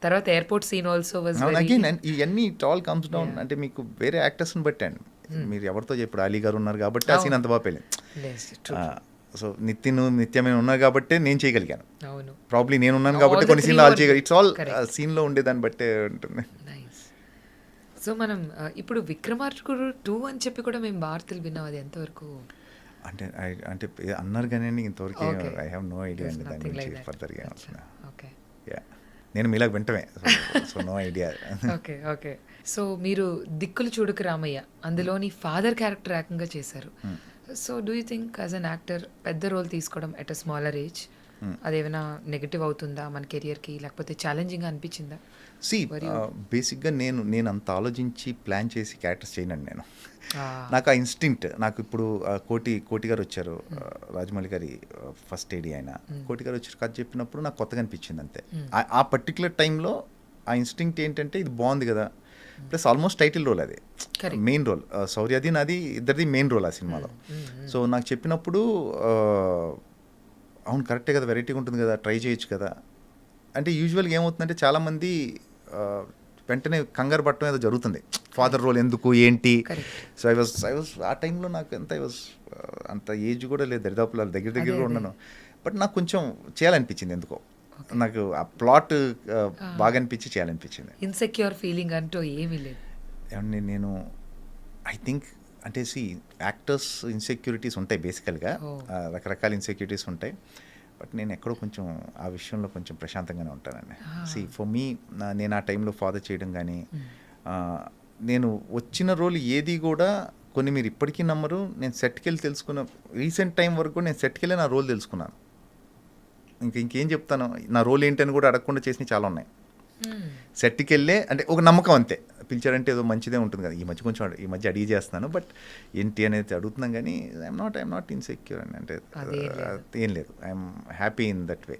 తర్వాత airport scene also was again ఇవన్నీ ఇట్ ఆల్ కమ్స్ డౌన్. అంటే మీకు వేరే యాక్టర్స్ని బట్టండి. మీరు ఎవరితో చెప్పారు, అలీ గారు ఉన్నారు కాబట్టి ఆ సీన్ అంత బాగా వెళ్ళింది. సో నిత్యమే ఉన్నారు కాబట్టి నేను చేయగలిగాను. ప్రాబ్లీ నేను ఉన్నాను కాబట్టి కొన్ని సీన్లు ఆల్ చేయగలి. ఇట్స్ ఆల్ సీన్లో ఉండేదాన్ని బట్టే ఉంటుంది. సో మనం ఇప్పుడు విక్రమార్కుడు 2 అని చెప్పి కూడా మేము వార్తలు విన్నాం, అది ఎంతవరకు? అంటే అన్నారు కానీ ఇంతవరకు ఐ హ్యావ్ నో ఐడియా అండి దాని గురించి ఫర్దర్గా. ఓకే, నేను మీలాగ వింటమే. So no idea. Okay okay. So మీరు దిక్కులు చూడకు రామయ్య అందులోని ఫాదర్ క్యారెక్టర్ ఏకంగా చేశారు. So do you think as an actor పెద్ద రోల్ తీసుకోవడం ఎట్ అ స్మాలర్ ఏజ్ అదేమైనా నెగటివ్ అవుతుందా మన కెరియర్కి, లేకపోతే ఛాలెంజింగ్గా అనిపించిందా? బేసిక్గా నేను అంత ఆలోచించి ప్లాన్ చేసి క్యారెక్టర్స్ చేయనండి నేను. నాకు ఆ ఇన్స్టింక్ట్. నాకు ఇప్పుడు కోటి గారు వచ్చారు, రాజమౌళి గారి ఫస్ట్ ఏడీ ఆయన. కోటి గారు వచ్చి కథ చెప్పినప్పుడు నాకు కొత్తగా అనిపించింది అంతే. ఆ పర్టికులర్ టైంలో ఆ ఇన్స్టింక్ట్ ఏంటంటే ఇది బాగుంది కదా, ప్లస్ ఆల్మోస్ట్ టైటిల్ రోల్, అది మెయిన్ రోల్. శౌర్యది నాది ఇద్దరిది మెయిన్ రోల్ ఆ సినిమాలో. సో నాకు చెప్పినప్పుడు అవును కరెక్టే కదా, వెరైటీగా ఉంటుంది కదా, ట్రై చేయొచ్చు కదా. అంటే యూజువల్గా ఏమవుతుందంటే చాలామంది వెంటనే కంగారు పట్టడం ఏదో జరుగుతుంది, ఫాదర్ రోల్ ఎందుకు ఏంటి. సో ఐ వాజ్ ఆ టైంలో నాకు అంత ఏజ్ కూడా లేదు, దరిదాపుల దగ్గర ఉన్నాను. బట్ నాకు కొంచెం చేయాలనిపించింది ఎందుకో, నాకు ఆ ప్లాట్ బాగా అనిపించి చేయాలనిపించింది. ఇన్సెక్యూర్ ఫీలింగ్ అంటూ ఏమీ లేదు. ఏమండి నేను ఐ థింక్ అంటే యాక్టర్స్ ఇన్సెక్యూరిటీస్ ఉంటాయి బేసికల్గా, రకరకాల ఇన్సెక్యూరిటీస్ ఉంటాయి. బట్ నేను ఎక్కడో కొంచెం ఆ విషయంలో కొంచెం ప్రశాంతంగానే ఉంటానండి. ఫర్ మీ నేను ఆ టైంలో ఫాదర్ చేయడం కానీ, నేను వచ్చిన రోల్ ఏది కూడా కొన్ని మీరు ఇప్పటికీ నమ్మరు, నేను సెట్కి వెళ్ళి తెలుసుకున్న రీసెంట్ టైం వరకు నేను సెట్కి వెళ్ళి నా రోల్ తెలుసుకున్నాను. ఇంకేం చెప్తాను, నా రోల్ ఏంటని కూడా అడగకుండా చేసినవి చాలా ఉన్నాయి. సెట్కి వెళ్ళే అంటే ఒక నమ్మకం అంతే, పిలిచారంటే ఏదో మంచిదే ఉంటుంది కదా. ఈ మధ్య అడిగి చేస్తున్నాను, బట్ ఏంటి అనేది అడుగుతున్నాం కానీ ఐఎమ్ నాట్ ఇన్సెక్యూర్ అని అంటే ఏం లేదు. I'm happy in that way.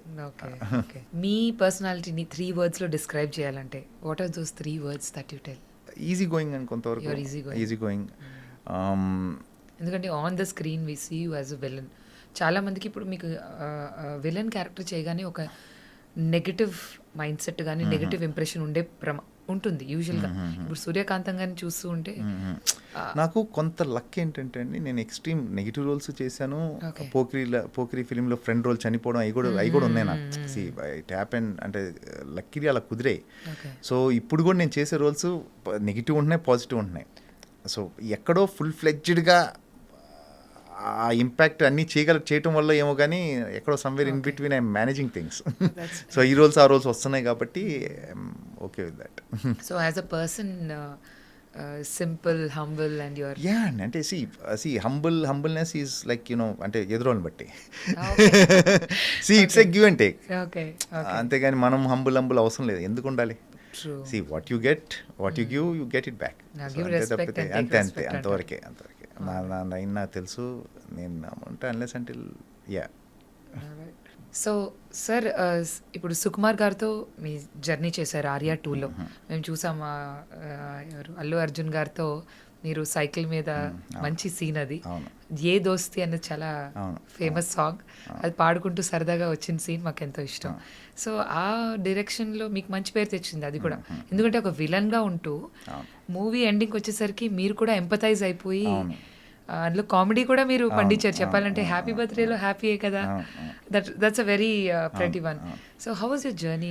మీ పర్సనాలిటీని 3 wordsలో డిస్క్రైబ్ చేయాలంటే what are those 3 words that you tell? Easy going అని కొంతవరకు. Easy going. ఎందుకంటే on the screen we see you as a villain. చాలా మందికి ఇప్పుడు మీకు విలన్ క్యారెక్టర్ చేయగానే ఒక నెగటివ్ మైండ్ సెట్ కానీ నెగటివ్ ఇంప్రెషన్ ఉండే ఉంటుంది యూజువల్గా. ఇప్పుడు సూర్యకాంతం గారిని చూస్తూ ఉంటే నాకు కొంత లక్ ఏంటంటే అండి, నేను ఎక్స్ట్రీమ్ నెగిటివ్ రోల్స్ చేశాను. Okay. పోకిరి ఫిలింలో ఫ్రెండ్ రోల్ చనిపోవడం అవి కూడా ఉన్నాయి నాకు. ఇట్ హ్యాపెన్ అంటే లక్కీలీ అలా కుదిరే. ఓకే సో ఇప్పుడు కూడా నేను చేసే రోల్స్ నెగిటివ్ ఉంటున్నాయి, పాజిటివ్ ఉంటున్నాయి. సో ఎక్కడో ఫుల్ ఫ్లెడ్జ్డ్గా ఆ ఇంపాక్ట్ అన్నీ చేయటం వల్ల ఏమో కానీ ఎక్కడో somewhere in between I'm managing things. So ఈ రోల్స్ ఆ రోల్స్ వస్తున్నాయి కాబట్టి okay with that. So as a person simple humble and your yeah అంటే హంబుల్నెస్ ఈజ్ లైక్ అంటే ఎదురోని బట్టి it's a give and take. Okay అంతేగాని మనం హంబుల్ అవసరం లేదు. ఎందుకు ఉండాలి? True what you give you get it back. give respect and take అంతే respect అంతవరకే. నా లైన్ నాకు తెలుసు, నేను ఉంటా unless until yeah. So sir ఇప్పుడు సుకుమార్ గారితో మీ జర్నీ చేశారు ఆర్యా 2లో. మేము చూసాం ఎవరు అల్లు అర్జున్ గారితో మీరు సైకిల్ మీద మంచి సీన్ అది. అవును. ఏ దోస్తి అన్నది చాలా అవును. Famous song. అది పాడుకుంటూ సరదాగా వచ్చిన సీన్ మాకు ఎంతో ఇష్టం. సో ఆ డైరెక్షన్లో మీకు మంచి పేరు తెచ్చింది అది కూడా. ఎందుకంటే ఒక విలన్గా ఉంటూ మూవీ ఎండింగ్ వచ్చేసరికి మీరు కూడా ఎంపథైజ్ అయిపోయి అందులో కామెడీ కూడా మీరు పండించారు. చెప్పాలంటే హ్యాపీ బర్త్డేలో హ్యాపీయే కదా, that's a very pretty one. So how was your journey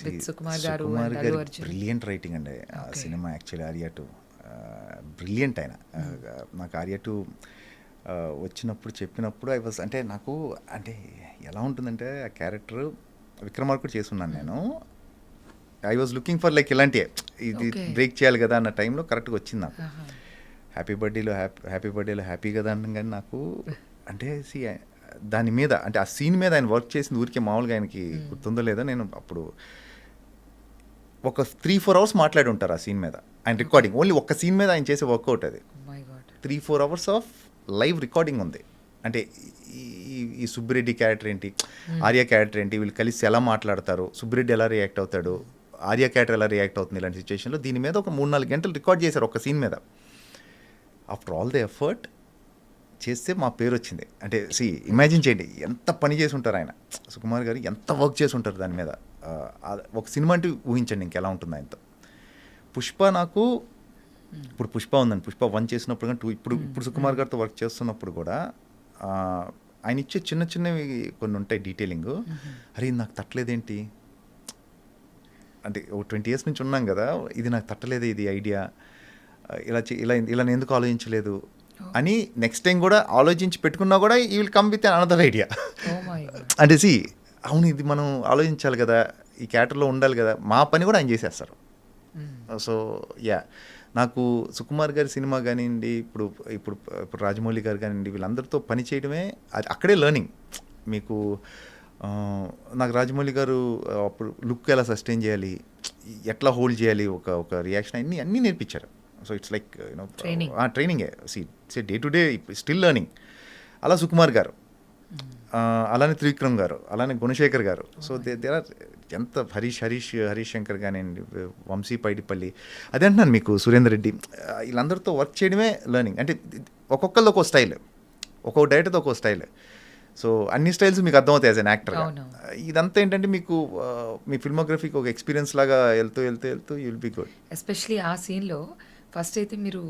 with Sukumar garu and Allu Arjun? Brilliant writing అండి ఆ సినిమా. యాక్చువల్లీ ఆర్యా 2 బ్రిలియంట్ ఆయన. నాకు ఆర్యా 2 వచ్చినప్పుడు చెప్పినప్పుడు ఐ వాజ్ అంటే నాకు అంటే ఎలా ఉంటుందంటే ఆ క్యారెక్టర్ విక్రమార్కుడు చేసున్నాను నేను. I was looking for like ఇలాంటివే, ఇది బ్రేక్ చేయాలి కదా అన్న టైంలో కరెక్ట్గా వచ్చింది నాకు. హ్యాపీ బర్త్డేలో హ్యాపీ కదా అన్నాం. కానీ నాకు అంటే దాని మీద అంటే ఆ సీన్ మీద ఆయన వర్క్ చేసింది ఊరికే మామూలుగా ఆయనకి గుర్తుందో లేదో. నేను అప్పుడు ఒక 3-4 hours మాట్లాడి ఉంటారు ఆ సీన్ మీద. ఆయన రికార్డింగ్ ఓన్లీ ఒక్క సీన్ మీద ఆయన చేసే వర్కౌట్ అది. 3-4 hours ఆఫ్ లైవ్ రికార్డింగ్ ఉంది. అంటే ఈ సుబ్బిరెడ్డి క్యారెక్టర్ ఏంటి, ఆర్య క్యారెక్టర్ ఏంటి, వీళ్ళు కలిసి ఎలా మాట్లాడతారు, సుబ్బిరెడ్డి ఎలా రియాక్ట్ అవుతాడు, ఆర్య క్యారెక్టర్ ఎలా రియాక్ట్ అవుతుంది, ఇలాంటి సిచ్యువేషన్లో దీని మీద ఒక 3-4 గంటలు రికార్డ్ చేశారు ఒక సీన్ మీద. ఆఫ్టర్ ఆల్ ద ఎఫర్ట్ చేస్తే మా పేరు వచ్చింది. అంటే ఇమాజిన్ చేయండి ఎంత పని చేసి ఉంటారు ఆయన, సుకుమార్ గారు ఎంత వర్క్ చేసి ఉంటారు దాని మీద. ఒక సినిమా అంటే ఊహించండి ఇంకెలా ఉంటుంది ఆయనతో. పుష్ప నాకు ఇప్పుడు పుష్ప ఉందండి, పుష్ప 1 చేసినప్పుడు కానీ 2 ఇప్పుడు సుకుమార్ గారితో వర్క్ చేస్తున్నప్పుడు కూడా ఆయన ఇచ్చే చిన్నవి కొన్ని ఉంటాయి డీటెయిలింగ్. అరే ఇది నాకు తట్టలేదేంటి అంటే 20 years నుంచి ఉన్నాం కదా, ఇది నాకు తట్టలేదు ఇది ఐడియా, ఇలా నేను ఎందుకు ఆలోచించలేదు అని నెక్స్ట్ టైం కూడా ఆలోచించి పెట్టుకున్నా కూడా ఈ will come with another idea. అంటే అవును ఇది మనం ఆలోచించాలి కదా, ఈ క్యారెక్టర్లో ఉండాలి కదా, మా పని కూడా ఆయన చేసేస్తారు. సో యా నాకు సుకుమార్ గారి సినిమా కానివ్వండి, ఇప్పుడు రాజమౌళి గారు కానివ్వండి, వీళ్ళందరితో పని చేయడమే అది అక్కడే లెర్నింగ్. మీకు నాకు రాజమౌళి గారు అప్పుడు లుక్ ఎలా సస్టైన్ చేయాలి, ఎట్లా హోల్డ్ చేయాలి, ఒక రియాక్షన్ అన్నీ నేర్పించారు. సో ఇట్స్ లైక్ ట్రైనింగే. Day to day still learning. అలా సుకుమార్ గారు, అలానే త్రివిక్రమ్ గారు, అలానే గుణశేఖర్ గారు. సో దే ఆర్ ఎంత హరీష్ శంకర్ కానివ్వండి, వంశీ పైడిపల్లి, అదే అంటున్నాను మీకు, సురేందర్ రెడ్డి, వీళ్ళందరితో వర్క్ చేయడమే లెర్నింగ్. అంటే ఒక్కొక్కరితో ఒక్కో స్టైల్, ఒక్కొక్క డైరెక్టర్తో ఒక్కో స్టైల్. సో అన్ని స్టైల్స్ మీకు అర్థమవుతాయి యాజ్ అన్ యాక్టర్గా. ఇదంతా ఏంటంటే మీకు మీ ఫిల్మోగ్రఫీకి ఒక ఎక్స్పీరియన్స్ లాగా వెళ్తూ you will be good. Especially ఆ సీన్లో ఫస్ట్ అయితే మీరు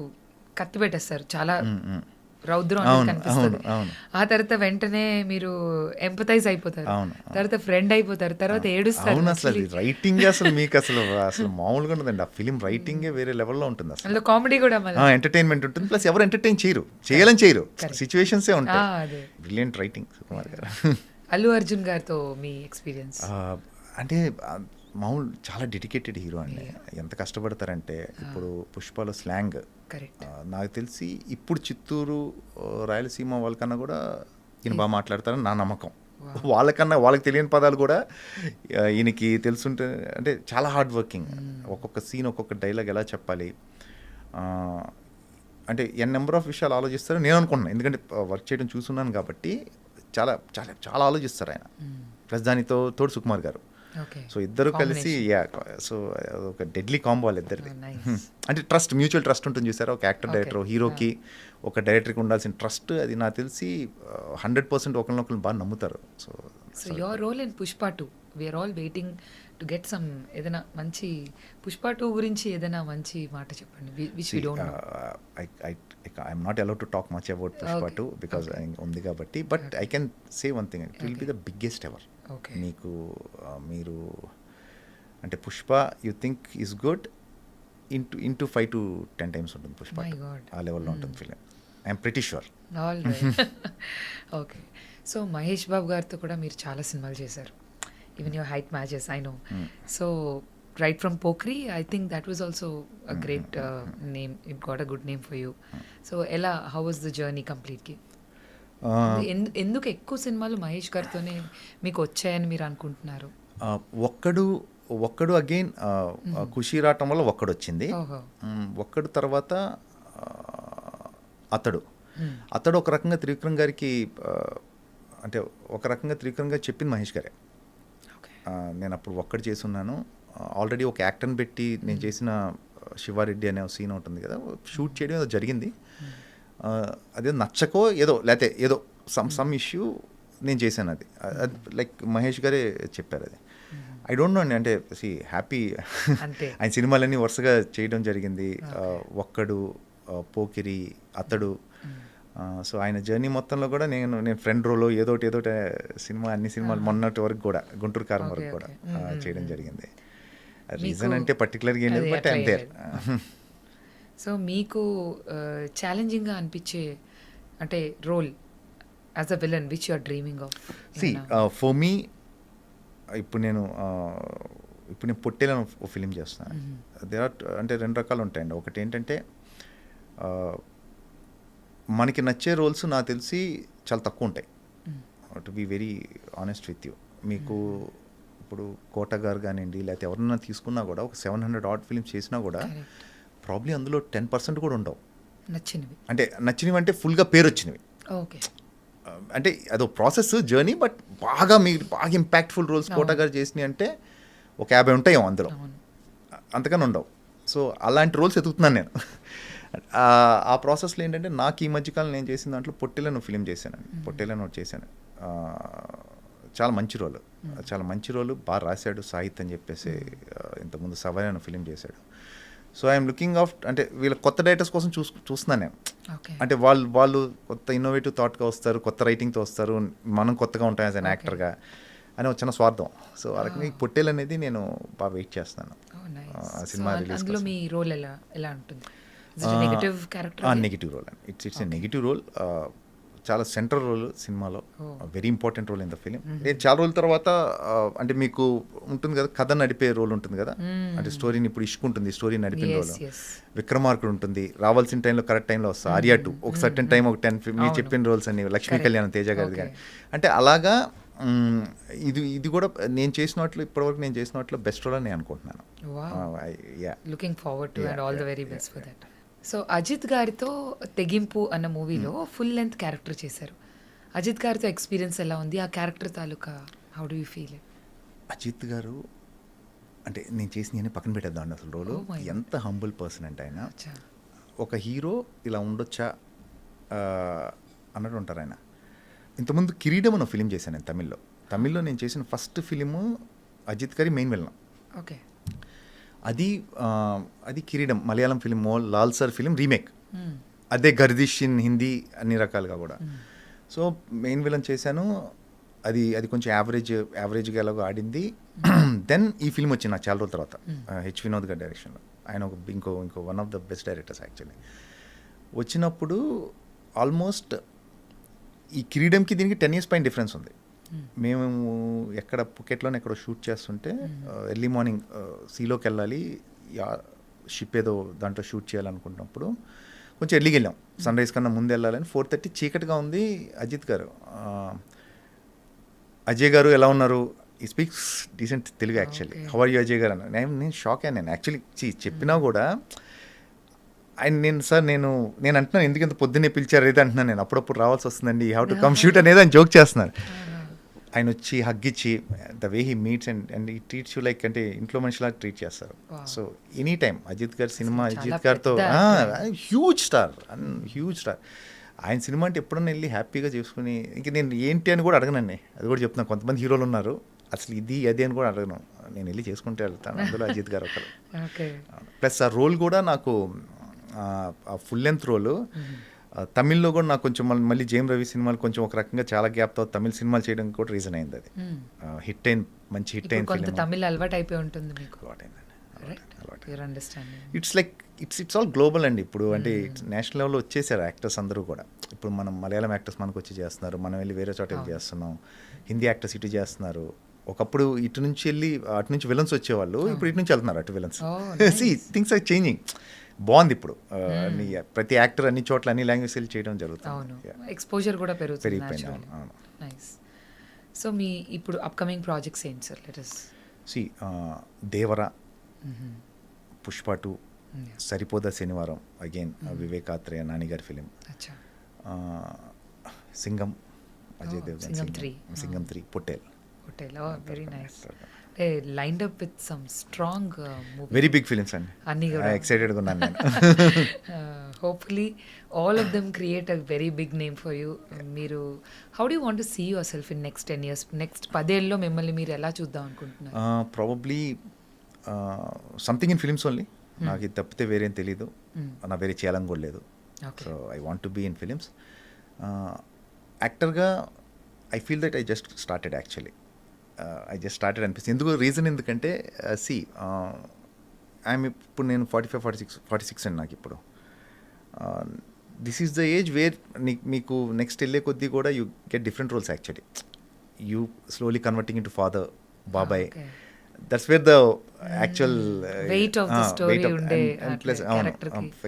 కత్తి పెట్టేస్తారు, చాలా రౌద్రం కనిపిస్తుంది. ఆ తర్వాత వెంటనే మీరు ఎంపథైజ్ అయిపోతారు, తర్వాత ఫ్రెండ్ అయిపోతారు, తర్వాత ఏడుస్తారు. అసలు రైటింగ్ అసలు మీకు అసలు మామూలుగా ఉండదండి. ఆ ఫిలిం రైటింగే వేరే లెవెల్లో ఉంటుంది. అసలు కామెడీ కూడా ఎంటర్టైన్మెంట్ ఉంటుంది, ప్లస్ ఎవరు ఎంటర్టైన్ చేయాలని చేయరు, సిచ్యువేషన్సే ఉంటాయి. బ్రిలియంట్ రైటింగ్ సుకుమార్ గారు. అల్లు అర్జున్ గారితో మీ ఎక్స్పీరియన్స్? అంటే మామూలు చాలా డెడికేటెడ్ హీరో అండి. ఎంత కష్టపడతారంటే ఇప్పుడు పుష్పలో స్లాంగ్ నాకు తెలిసి ఇప్పుడు చిత్తూరు రాయలసీమ వాళ్ళకన్నా కూడా ఈయన బాగా మాట్లాడతారని నా నమ్మకం. వాళ్ళకి తెలియని పదాలు కూడా ఈయనకి తెలుసుంటే. అంటే చాలా హార్డ్ వర్కింగ్. ఒక్కొక్క సీన్ ఒక్కొక్క డైలాగ్ ఎలా చెప్పాలి అంటే నెంబర్ ఆఫ్ విషయాలు ఆలోచిస్తారు నేను అనుకుంటున్నాను. ఎందుకంటే వర్క్ చేయడం చూస్తున్నాను కాబట్టి చాలా చాలా చాలా ఆలోచిస్తారు ఆయన. ప్లస్ దానితో తోడు సుకుమార్ గారు. సో ఇద్దరు కలిసి సో ఒక డెడ్లీ కాంబో వాళ్ళు ఇద్దరిది. అంటే ట్రస్ట్, మ్యూచువల్ ట్రస్ట్ ఉంటుంది చూసారా, ఒక యాక్టర్ డైరెక్టర్ హీరోకి ఒక డైరెక్టర్కి ఉండాల్సిన ట్రస్ట్, అది నాకు తెలిసి 100% ఒకరినొకరిని బాగా నమ్ముతారు. So your role in Pushpa 2, we're all waiting to get some ఏదైనా మంచి పుష్ప 2 గురించి ఏదైనా మంచి మాట చెప్పండి which we don't know. I'm not allowed to talk much about Pushpa Okay. 2 because ఉంది కాబట్టి, but I can say one thing, it will be the biggest ever. Okay. మీకు మీరు అంటే Pushpa you think is good into 5 to 10 times ఉంటుంది పుష్ప My 2. God. ఆ లెవెల్లో ఉంటుంది film. I'm pretty sure. All right. Okay. So Mahesh Babu గారితో కూడా మీరు చాలా సినిమాలు చేశారు. Even your height matches I know. So right from Pokiri I think that was also a great name. It got a good name for you. So ఎలా హౌ వాజ్ ద జర్నీ కంప్లీట్కి? ఎందుకు ఎక్కువ సినిమాలు మహేష్ గారితోనే మీకు వచ్చాయని మీరు అనుకుంటున్నారు? ఒక్కడు అగైన్ ఖుషి రావటం వల్ల ఒక్కడు వచ్చింది. ఓహో. ఒక్కడు తర్వాత అతడు ఒక రకంగా త్రివిక్రమ్ గారికి అంటే ఒక రకంగా త్రివిక్రమ్ గారు చెప్పింది మహేష్ గారే. ఓకే. నేను అప్పుడు ఒక్కడు చేసి ఉన్నాను. ఆల్రెడీ ఒక యాక్టర్ని పెట్టి నేను చేసిన శివారెడ్డి అనే సీన్ ఉంటుంది కదా, షూట్ చేయడం ఏదో జరిగింది. అదే నచ్చకో ఏదో లేకపోతే ఏదో సమ్ ఇష్యూ నేను చేశాను. అది లైక్ మహేష్ గారే చెప్పారు అది. ఐ డోంట్ నో అండి, అంటే హ్యాపీ అంతే. ఆయన సినిమాలన్నీ వరుసగా చేయడం జరిగింది. ఒక్కడు, పోకిరి, అతడు. సో ఆయన జర్నీ మొత్తంలో కూడా నేను ఫ్రెండ్ రోలో ఏదోటి సినిమా, అన్ని సినిమాలు మొన్నటి వరకు కూడా గుంటూరు కారం వరకు కూడా చేయడం జరిగింది. రీజన్ అంటే పర్టికులర్గా ఏం లేదు, బట్ ఐఎమ్ దేర్. సో మీకు ఛాలెంజింగ్గా అనిపించే అంటే role as a villain which you are dreaming of? For me ఇప్పుడు నేను పొట్టేలను ఒక ఫిలిం చేస్తున్నాను. దేర్ ఆర్ అంటే 2 రకాలు ఉంటాయండి. ఒకటి ఏంటంటే మనకి నచ్చే రోల్స్ నాకు తెలిసి చాలా తక్కువ ఉంటాయి, to be very honest with you. మీకు ఇప్పుడు కోట గారు కానివ్వండి, లేకపోతే ఎవరన్నా తీసుకున్నా కూడా ఒక 700 ఆడ్ ఫిలిమ్స్ చేసినా కూడా ప్రాబ్లీ అందులో 10% కూడా ఉండవు నచ్చినవి. అంటే నచ్చినవి అంటే ఫుల్గా పేరు వచ్చినవి. ఓకే. అంటే అదో ప్రాసెస్ జర్నీ, బట్ బాగా ఇంపాక్ట్ఫుల్ రోల్స్ కోట గారు చేసినాయి అంటే ఒక 50 ఉంటాయేమో అందులో, అంతకన్నా ఉండవు. సో అలాంటి రోల్స్ ఎదుగుతున్నాను నేను. ఆ ప్రాసెస్లో ఏంటంటే నాకు ఈ మధ్యకాలం నేను చేసిన దాంట్లో పొట్టేలను ఫిలిం చేశానండి. పొట్టేలను చేశాను. చాలా మంచి రోలు బాగా రాశాడు సాహిత్ అని చెప్పేసి. ఇంతకుముందు సవరణ ఫిలిం చేశాడు. సో ఐఎమ్ లుకింగ్ ఆఫ్ అంటే వీళ్ళ కొత్త డైరెక్టర్స్ కోసం చూస్తున్నాను నేను. అంటే వాళ్ళు కొత్త ఇన్నోవేటివ్ థాట్గా వస్తారు, కొత్త రైటింగ్తో వస్తారు, మనం కొత్తగా ఉంటాం యాజ్ అన్ యాక్టర్గా అని ఒక చిన్న స్వార్థం. సో ఆ రకంగా ఈ పొట్టేలు అనేది నేను బాగా వెయిట్ చేస్తాను ఆ సినిమా రిలీజ్. అందులో మీ రోల్ ఎలా ఉంటుంది? Negative character? నెగిటివ్ రోల్ అండి. It's a negative role. చాలా సెంట్రల్ రోల్ సినిమాలో, very important role in the film. నేను చాలా రోజుల తర్వాత అంటే మీకు ఉంటుంది కదా కథ నడిపే రోల్ ఉంటుంది కదా, అంటే స్టోరీని ఇప్పుడు ఇష్కుంటుంది, స్టోరీ నడిపిన రోల్. విక్రమార్కుడు ఉంటుంది, రావాల్సిన టైంలో కరెక్ట్ టైంలో వస్తుంది. ఆర్యా 2 ఒక సర్టన్ టైం ఒక 10 మీరు చెప్పిన రోల్స్ అన్ని, లక్ష్మీ కళ్యాణ్, తేజ గారిది కానీ. అంటే అలాగా ఇది కూడా నేను చేసిన వాటిలో ఇప్పటివరకు నేను చేసిన వాటిలో బెస్ట్ రోల్ అని నేను అనుకుంటున్నాను. Looking forward to and all the very best for that. So Ajith గారితో తెగింపు అన్న మూవీలో ఫుల్ లెంత్ క్యారెక్టర్ చేశారు. అజిత్ గారితో ఎక్స్పీరియన్స్ ఎలా ఉంది? ఆ క్యారెక్టర్ తాలూకా how do you feel? Ajith garu అంటే నేను చేసిన పక్కన పెట్టేద్దాం అసలు రోలు. ఎంత హంబుల్ పర్సన్ అంటే ఆయన. ఒక హీరో ఇలా ఉండొచ్చా అన్నట్టు ఉంటారు ఆయన. ఇంతకుముందు కిరీటం అన్న ఫిలిం చేశాను నేను తమిళ్లో నేను చేసిన ఫస్ట్ ఫిలిము అజిత్ గారి మెయిన్ విలన్. ఓకే. అది కిరీటం Malayalam film, Lal sir film remake. అదే గర్దిష్ ఇన్ హిందీ, అన్ని రకాలుగా కూడా. సో మెయిన్ విలన్ చేశాను. అది కొంచెం యావరేజ్గా ఎలాగో ఆడింది. దెన్ ఈ ఫిల్మ్ వచ్చింది నాకు చాలా రోజుల తర్వాత, హెచ్ వినోద్ గారి డైరెక్షన్లో. ఆయన ఒక ఇంకో one of the best directors actually. వచ్చినప్పుడు ఆల్మోస్ట్ ఈ కిరీడంకి దీనికి 10 years పైన డిఫరెన్స్ ఉంది. మేము ఎక్కడ పుకెట్లోనే ఎక్కడో షూట్ చేస్తుంటే ఎర్లీ మార్నింగ్ సీలోకి వెళ్ళాలి, షిప్ ఏదో దాంట్లో షూట్ చేయాలనుకుంటున్నప్పుడు కొంచెం ఎర్లీకి వెళ్ళాం, సన్ రైజ్ కన్నా ముందు వెళ్ళాలని. 4:30 చీకటిగా ఉంది. అజిత్ గారు, అజయ్ గారు ఎలా ఉన్నారు, he speaks decent Telugu actually, how are you Ajay garu అన్న. నేను షాక్ అయ్యాను. నేను యాక్చువల్లీ చెప్పినా కూడా ఆయన నేను అంటున్నాను ఎందుకు ఇంత పొద్దున్నే పిలిచారు అయితే అంటున్నాను నేను. అప్పుడప్పుడు రావాల్సి వస్తుందండి, you have to come shoot అనేది ఆయన జోక్ చేస్తున్నారు. ఆయన వచ్చి హగ్ ఇచ్చి the way he meets and he treats you like అంటే ఇంట్లో మనిషిలా ట్రీట్ చేస్తారు. సో ఎనీ టైం అజిత్ గారి సినిమా, అజిత్ గారితో హ్యూజ్ స్టార్. ఆయన సినిమా అంటే ఎప్పుడన్నా వెళ్ళి హ్యాపీగా చేసుకుని ఇంక నేను ఏంటి అని కూడా అడగనండి. అది కూడా చెప్తున్నాను. కొంతమంది హీరోలు ఉన్నారు అసలు ఇది అది అని కూడా అడగను. నేను వెళ్ళి చేసుకుంటే వెళ్తాను, అందులో అజిత్ గారు ఒకరు. ఓకే. ప్లస్ ఆ రోల్ కూడా నాకు ఆ ఫుల్ లెంత్ రోలు తమిళ్లో కూడా నాకు కొంచెం మళ్ళీ జేమ్ రవి సినిమాలు కొంచెం ఒక రకంగా చాలా గ్యాప్తో తమిళ సినిమాలు చేయడం కూడా రీజన్ అయింది. అది హిట్ అయిన మంచి హిట్ అయిన కొంత ఫిలిం తమిళ్ అలవాటు అయిపోయి ఉంటుంది మీకు. రైట్, అలవాటు. Your understanding. It's like it's all global అండి ఇప్పుడు. అంటే నేషనల్ లెవెల్లో వచ్చేసారు యాక్టర్స్ అందరూ కూడా. ఇప్పుడు మనం మలయాళం యాక్టర్స్ మనకు వచ్చి చేస్తున్నారు, మనం వెళ్ళి వేరే చోట వెళ్ళి చేస్తున్నాం. హిందీ యాక్టర్స్ ఇటు చేస్తున్నారు. ఒకప్పుడు ఇటు నుంచి వెళ్ళి అటు నుంచి విలన్స్ వచ్చేవాళ్ళు, ఇప్పుడు ఇటు నుంచి వెళ్తున్నారు అటు villains. See things are changing. బాగుంది ఇప్పుడు. ప్రతి యాక్టర్ అన్ని చోట్ల అన్ని లాంగ్వేజ్ వెళ్ళి చేయడం జరుగుతుంది. అవును, ఎక్స్పోజర్ కూడా పెరుగుతుంది. నైస్. సో మీ ఇప్పుడు అప్కమింగ్ ప్రాజెక్ట్స్ ఏంటి sir? Let us see Devara, Pushpa 2, Saripodhaa Sanivaaram again Vivek Athreya నానిగారి ఫిలిం, అచ్చా, సింగం అజయ్ దేవ్, Singham 3, Pottel. Very nice. Lined up with some strong movie, very big films అండి. అన్ని కూడా ఎక్సైటెడ్గా ఉన్నాను నేను. Hopefully all of them create a very big name for you. మీరు how do want to see yourself in next 10 years? Next 10 ఏళ్ళలో మిమ్మల్ని మీరు ఎలా చూద్దాం అనుకుంటున్నారు? Probably something in films only. నాకు ఇది తప్పితే వేరేం తెలీదు, నాకు వేరే చేయాలని కూడా లేదు. So I want to be in films. యాక్టర్గా I feel that I just started actually. అనిపిస్తుంది. ఎందుకంటే సి ఐఎమ్ ఇప్పుడు నేను 45-46 అండి నాకు ఇప్పుడు. This is the age where మీకు నెక్స్ట్ వెళ్ళే కొద్దీ కూడా you get different roles actually. You slowly converting into father, బాబాయ్. That's where the actual weight of the story ఉండే ప్లస్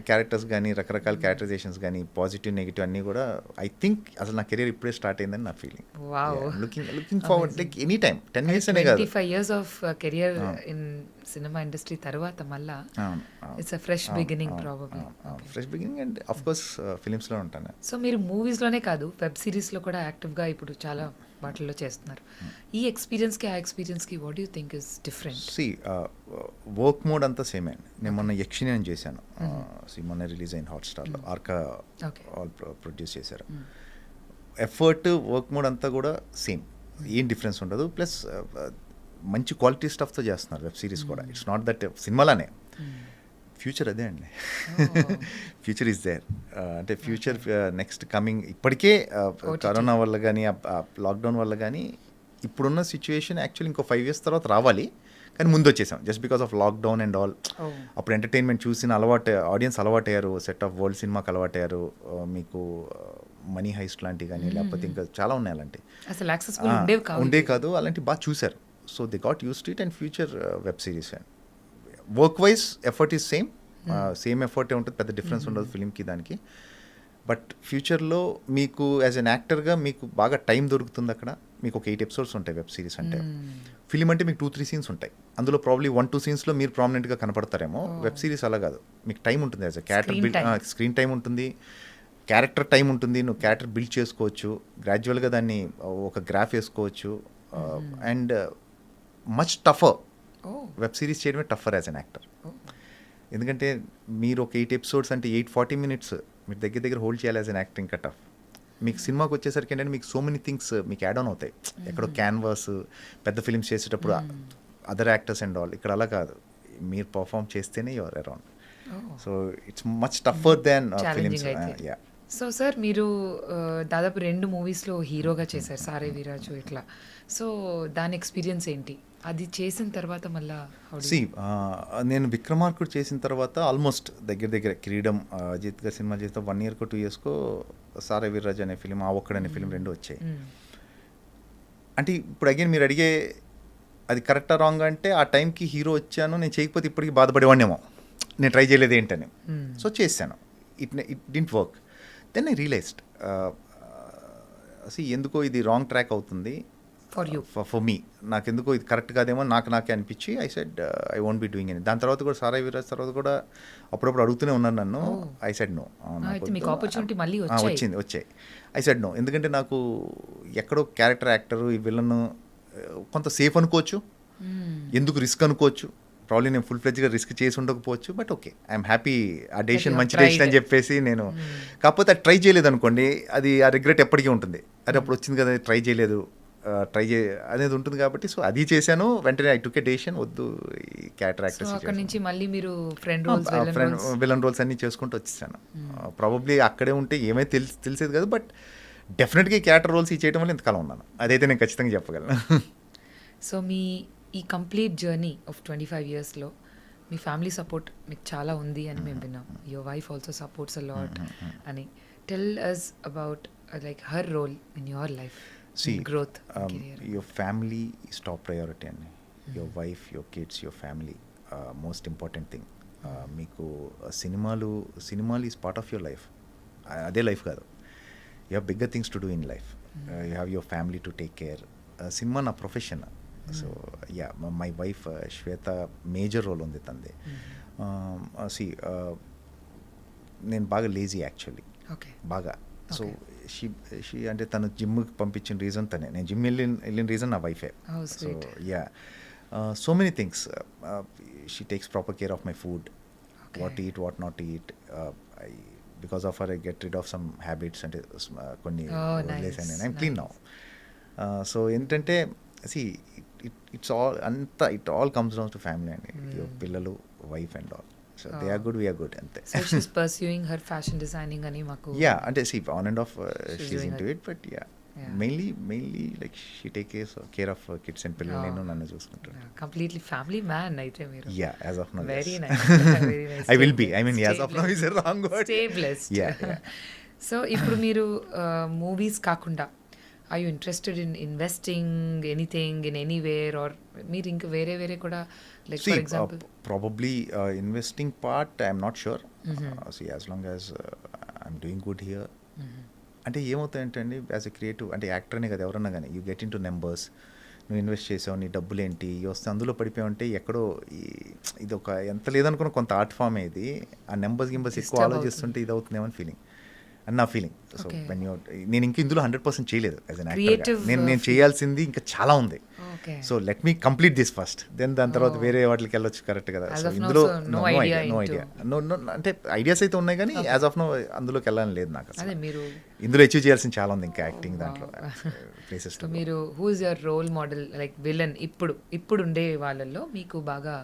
క్యారెక్టర్స్ కానీ రకరకాల క్యారెక్టరైజేషన్స్ కానీ పాజిటివ్ నెగిటివ్ అన్నీ కూడా ఐ థింక్ అసలు నా కెరీర్ ఇప్పుడే స్టార్ట్ అయిందని నా feeling. Looking forward like any time 10 years అనే కాదు, 25 years of career in cinema industry తర్వాత మళ్ళా it's a fresh beginning probably. Fresh beginning and of course ఫిలిమ్స్లో ఉంటాను. సో మీరు మూవీస్లోనే కాదు వెబ్ సిరీస్లో కూడా యాక్టివ్గా ఇప్పుడు చాలా వాటిల్లో చేస్తున్నారు. ఈ ఎక్స్పీరియన్స్కి ఆ ఎక్స్పీరియన్స్కి what you think is different? సి వర్క్ మోడ్ అంతా సేమే అండి. నేను మొన్న యక్షిని అని చేశాను, మొన్న రిలీజ్ అయిన హాట్స్టార్లో, ఆర్కా ఆల్ ప్రొడ్యూస్ చేశారు. ఎఫర్ట్ వర్క్ మోడ్ అంతా కూడా సేమ్, ఏం డిఫరెన్స్ ఉండదు. ప్లస్ మంచి క్వాలిటీ స్టఫ్తో చేస్తున్నారు వెబ్ సిరీస్ కూడా. ఇట్స్ నాట్ దట్ సినిమాలానే ఫ్యూచర్ అదే అండి. Future is there. అంటే ఫ్యూచర్ నెక్స్ట్ కమింగ్ ఇప్పటికే కరోనా వల్ల కానీ లాక్డౌన్ వల్ల కానీ ఇప్పుడున్న సిచ్యువేషన్ యాక్చువల్లీ ఇంకో 5 years తర్వాత రావాలి, కానీ ముందు వచ్చేసాం just because of lockdown and all. అప్పుడు ఎంటర్టైన్మెంట్ చూసిన ఆడియన్స్ అలవాటయ్యారు, సెట్ ఆఫ్ వరల్డ్ సినిమాకి అలవాటయ్యారు. మీకు మనీ హైస్ట్ లాంటివి కానీ లేకపోతే ఇంకా చాలా ఉన్నాయి అలాంటివి, అసలు యాక్సెసిబుల్ ఉండే కాదు, అలాంటివి బాగా చూశారు. So they got used to it. And future web series and work wise effort is same ఎఫర్టే ఉంటుంది, పెద్ద డిఫరెన్స్ ఉండదు ఫిలింకి దానికి. బట్ ఫ్యూచర్లో మీకు యాజ్ అన్ యాక్టర్గా మీకు బాగా టైం దొరుకుతుంది. అక్కడ మీకు ఒక 8 episodes ఉంటాయి వెబ్ సిరీస్ అంటే. ఫిలిం అంటే మీకు 2-3 scenes ఉంటాయి, అందులో ప్రాబ్లీ 1-2 scenesలో మీరు ప్రామినెంట్గా కనపడతారేమో. వెబ్ సిరీస్ అలా కాదు, మీకు టైం ఉంటుంది. As a character screen time ఉంటుంది, క్యారెక్టర్ టైం ఉంటుంది. నువ్వు క్యారెక్టర్ బిల్డ్ చేసుకోవచ్చు, గ్రాడ్యువల్గా దాన్ని ఒక గ్రాఫ్ వేసుకోవచ్చు. And much టఫర్. వెబ్ సిరీస్ చేయడమే టఫర్ యాజ్ అన్ యాక్టర్. ఎందుకంటే మీరు ఒక 8 episodes అంటే 840 minutes మీరు దగ్గర హోల్డ్ చేయాలి యాజ్ అన్ యాక్టర్, ఇంకా టఫ్. మీకు సినిమాకి వచ్చేసరికి ఏంటంటే మీకు సో మెనీ థింగ్స్ మీకు యాడ్ ఆన్ అవుతాయి. ఎక్కడో క్యాన్వాస్ పెద్ద ఫిల్మ్స్ చేసేటప్పుడు అదర్ యాక్టర్స్ అండ్ ఆల్. ఇక్కడ అలా కాదు, మీరు పర్ఫామ్ చేస్తేనే your around. So it's much టఫర్ than films. Yeah. So sir మీరు దాదాపు 2 మూవీస్లో హీరోగా చేశారు, సారే వీరాజు ఇట్లా. సో దాని ఎక్స్పీరియన్స్ ఏంటి? అది చేసిన తర్వాత మళ్ళీ నేను విక్రమార్కుడు చేసిన తర్వాత ఆల్మోస్ట్ దగ్గర కిరీడం అజిత్ గారి సినిమా చేస్తే 1 year 2 years సారే వీర్రాజు అనే ఫిలిం, ఆ ఒక్కడనే ఫిలిం 2 వచ్చాయి. అంటే ఇప్పుడు అగైన్ మీరు అడిగే అది కరెక్టా రాంగ్ అంటే ఆ టైంకి హీరో వచ్చాను, నేను చేయకపోతే ఇప్పటికీ బాధపడేవాడినేమో, నేను ట్రై చేయలేదు ఏంటని. సో చేశాను, it didn't work. Then I realised ఎందుకో ఇది రాంగ్ ట్రాక్ అవుతుంది ఫర్ మీ. నాకెందుకో ఇది కరెక్ట్ కాదేమో నాకే అనిపించి I said I won't be doing any. దాని తర్వాత కూడా సారా వీరాజ్ తర్వాత కూడా అప్పుడప్పుడు అడుగుతూనే ఉన్నాను నన్ను. I said no. వచ్చాయి. I said no. ఎందుకంటే నాకు ఎక్కడో క్యారెక్టర్ యాక్టర్ ఈ విలన్ కొంత సేఫ్ అనుకోవచ్చు, ఎందుకు రిస్క్ అనుకోవచ్చు. ప్రాబ్లీ నేను ఫుల్ ఫ్లెడ్జ్గా రిస్క్ చేసి ఉండకపోవచ్చు, బట్ ఓకే ఐఎమ్ హ్యాపీ. ఆ డెసిషన్ మంచి డెసిషన్ అని చెప్పేసి నేను, కాకపోతే అది ట్రై చేయలేదు అనుకోండి, అది ఆ రిగ్రెట్ ఎప్పటికీ ఉంటుంది. అది అప్పుడు వచ్చింది కదా ట్రై చేయలేదు, ట్రై అనేది ఉంటుంది కాబట్టి సో అది చేశాను. వెంటనే ఐ టుక్ ఎ డెసిషన్, వద్దు ఈ క్యారెక్టర్ సో యాక్టర్స్ అక్కడ నుంచి మళ్ళీ మీరు ఫ్రెండ్ రోల్స్ విలన్ రోల్స్ అన్నీ చేసుకుంటూ వచ్చేసాను. ప్రాబబ్లీ అక్కడే ఉంటే ఏమైతే తెలిసేది కాదు, బట్ డెఫినెట్గా ఈ క్యారెక్టర్ రోల్స్ చేయడం వల్ల ఇంతకాలం ఉన్నాను, అదైతే నేను ఖచ్చితంగా చెప్పగలను. సో మీ ఈ కంప్లీట్ జర్నీ ఆఫ్ 25 ఇయర్స్లో మీ ఫ్యామిలీ సపోర్ట్ మీకు చాలా ఉంది అని మేము విన్నాం. Your wife also supports a lot అని. Tell us about like her role in your life growth. Your family is top priority అండి. Your wife, your kids, your family most important thing. మీకు సినిమాలు is part of your life. అదే లైఫ్ కాదు, you have bigger things to do in life. You have your family to take care. Cinema నా profession. So yeah, my wife Shweta major role ఉంది తంది. నేను బాగా లేజీ యాక్చువల్లీ, బాగా. సో షీ అంటే తను జిమ్కి పంపించిన రీజన్ తనే. నేను జిమ్ వెళ్ళిన రీజన్ నా వైఫే. So yeah, so many things. She takes proper care of my food, what to eat, what not to eat. Because of her I get rid of some habits, అంటే కొన్ని వదిలేసాను నేను. I'm clean now. సో ఏంటంటే ఇట్స్ ఆల్ అంతా it all comes down to family అండి. యువర్ పిల్లలు, wife and all. So they are good, we're good, అంతే. So she's pursuing her fashion designing అని మాకు. యా, అంటే on and of she's into it, but yeah mainly like she take care of kids and పిల్లలు. నేను నన్ను చూసుకుంటాను. కంప్లీట్లీ ఫ్యామిలీ మ్యాన్ అయితే మీరు. Yeah, as of now. Very nice, very nice. I will be, I mean as of now is a wrong word. Stay blessed. Yeah. So ఇప్పుడు మీరు మూవీస్ కాకుండా are you interested in investing anything in anywhere, or మీరు ఇంకా వేరే కూడా, like for example probably investing part I'm not sure. See, as long as I'm doing good here. అంటే ఏమవుతాయంటే అండి, యాజ్ ఎ క్రియేటివ్, అంటే యాక్టర్నే కదా ఎవరన్నా కానీ, you get in to numbers. నువ్వు ఇన్వెస్ట్ చేసావు, నీ డబ్బులు ఏంటి వస్తే అందులో పడిపోయావంటే ఎక్కడో ఇది ఒక ఎంత లేదనుకున్న కొంత ఆర్ట్ ఫామ్. ఇది ఆ నెంబర్స్ ఎక్కువ ఆలోచిస్తుంటే ఇది అవుతుందేమని ఫీలింగ్ అని నా ఫీలింగ్. సో వెన్ యూ, నేను ఇంకా ఇందులో 100% చేయలేదు యాజ్ అన్ యాక్టర్. నేను చేయాల్సింది ఇంకా చాలా ఉంది. So let me complete this first, then దాని తర్వాత వేరే వాటికి వెళ్ళొచ్చు. కరెక్ట్ కదా. సో ఇందులో నో ఐడియా, అంటే ఐడియాస్ అయితే ఉన్నాయి కానీ యాజ్ ఆఫ్ నో అందులోకి వెళ్ళాలని లేదు నాకు. అసలు ఇందులో అచీవ్ చేయాల్సింది చాలా ఉంది ఇంకా యాక్టింగ్ దాంట్లో ప్లేసెస్. మీరు who is your role model, like villain ఇప్పుడు ఉండే వాళ్ళల్లో మీకు బాగా